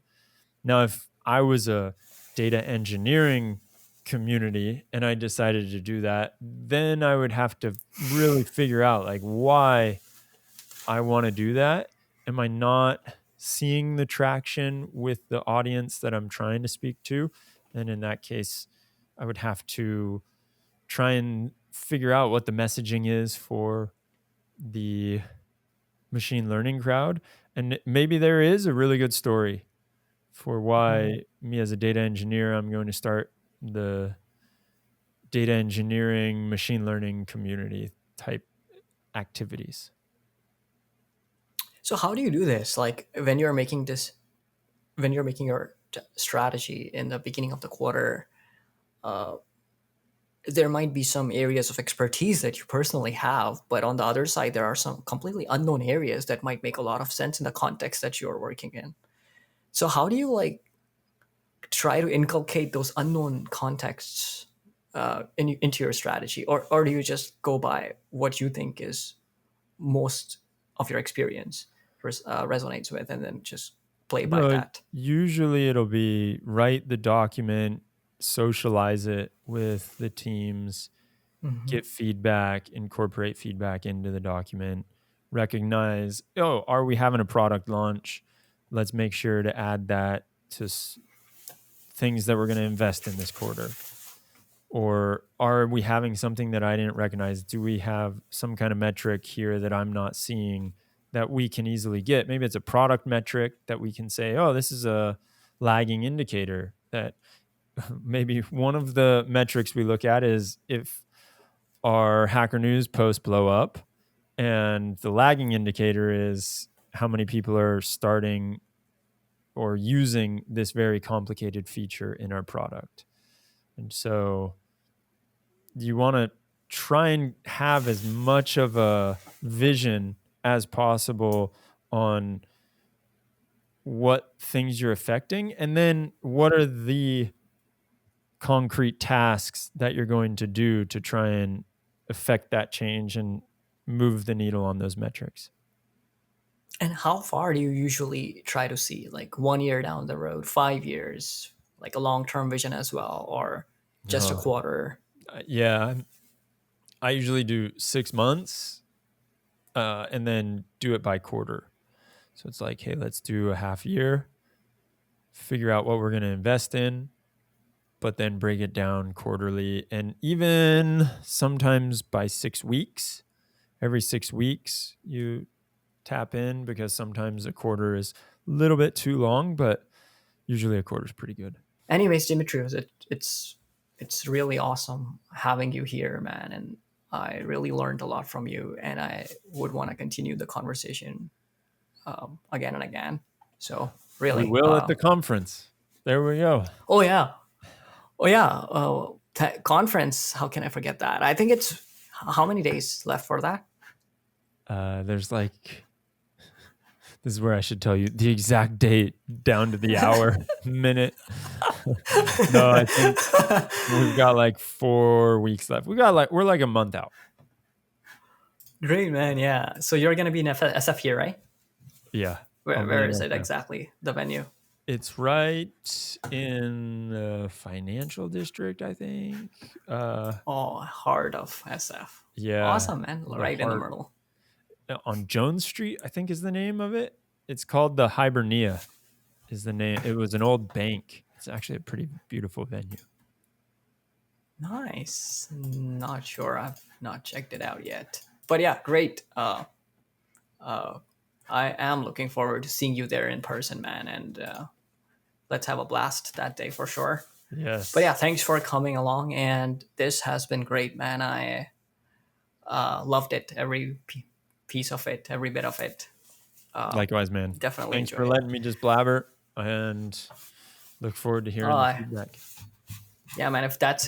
S1: Now, if I was a data engineering community and I decided to do that, then I would have to really figure out like why I want to do that. Am I not seeing the traction with the audience that I'm trying to speak to? And in that case, I would have to try and figure out what the messaging is for the machine learning crowd. And maybe there is a really good story for why me as a data engineer, I'm going to start the data engineering, machine learning community type activities.
S2: So how do you do this? Like when you're making your strategy in the beginning of the quarter, there might be some areas of expertise that you personally have, but on the other side, there are some completely unknown areas that might make a lot of sense in the context that you're working in. So how do you like try to inculcate those unknown contexts into your strategy, or do you just go by what you think is most of your experience resonates with, and then just play by
S1: No,
S2: that?
S1: usually it'll be write the document, socialize it with the teams, get feedback, incorporate feedback into the document, recognize, oh, are we having a product launch? Let's make sure to add that to things that we're going to invest in this quarter. Or are we having something that I didn't recognize? Do we have some kind of metric here that I'm not seeing that we can easily get? Maybe it's a product metric that we can say, oh, this is a lagging indicator. That maybe one of the metrics we look at is if our Hacker News posts blow up, and the lagging indicator is how many people are starting or using this very complicated feature in our product. And so you want to try and have as much of a vision as possible on what things you're affecting, and then what are the concrete tasks that you're going to do to try and affect that change and move the needle on those metrics.
S2: And how far do you usually try to see? Like 1 year down the road, 5 years, like a long-term vision as well, or just a quarter?
S1: Yeah, I usually do 6 months and then do it by quarter. So it's like, hey, let's do a half year, figure out what we're going to invest in, but then break it down quarterly, and even sometimes by 6 weeks. Every 6 weeks you tap in, because sometimes a quarter is a little bit too long, but usually a quarter is pretty good.
S2: Anyways, Demetrios, it's really awesome having you here, man, and I really learned a lot from you, and I would want to continue the conversation again and again. So
S1: We
S2: really,
S1: will at the conference. There we go.
S2: oh yeah, oh yeah, conference. How can I forget that? I think it's how many days left for that?
S1: There's like, this is where I should tell you the exact date down to the hour, minute. No, I think we've got like 4 weeks left. We're like a month out.
S2: Great, man. Yeah. So you're gonna be in SF here, right?
S1: Yeah.
S2: Where is it exactly? The venue?
S1: It's right in the financial district, I think.
S2: Heart of SF.
S1: Yeah.
S2: Awesome, man. Right in the middle.
S1: On Jones Street, I think is the name of it. It's called the Hibernia is the name. It was an old bank. It's actually a pretty beautiful venue.
S2: Nice. Not sure. I've not checked it out yet. But yeah, great. I am looking forward to seeing you there in person, man. And let's have a blast that day for sure.
S1: Yes.
S2: But yeah, thanks for coming along. And this has been great, man. I loved it. Every piece of it, every bit of it.
S1: Likewise, man.
S2: Definitely.
S1: Thanks for letting me just blabber, and look forward to hearing the feedback.
S2: Yeah, man. If that's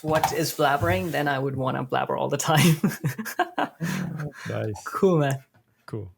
S2: what is blabbering, then I would want to blabber all the time.
S1: Nice.
S2: Cool, man.
S1: Cool.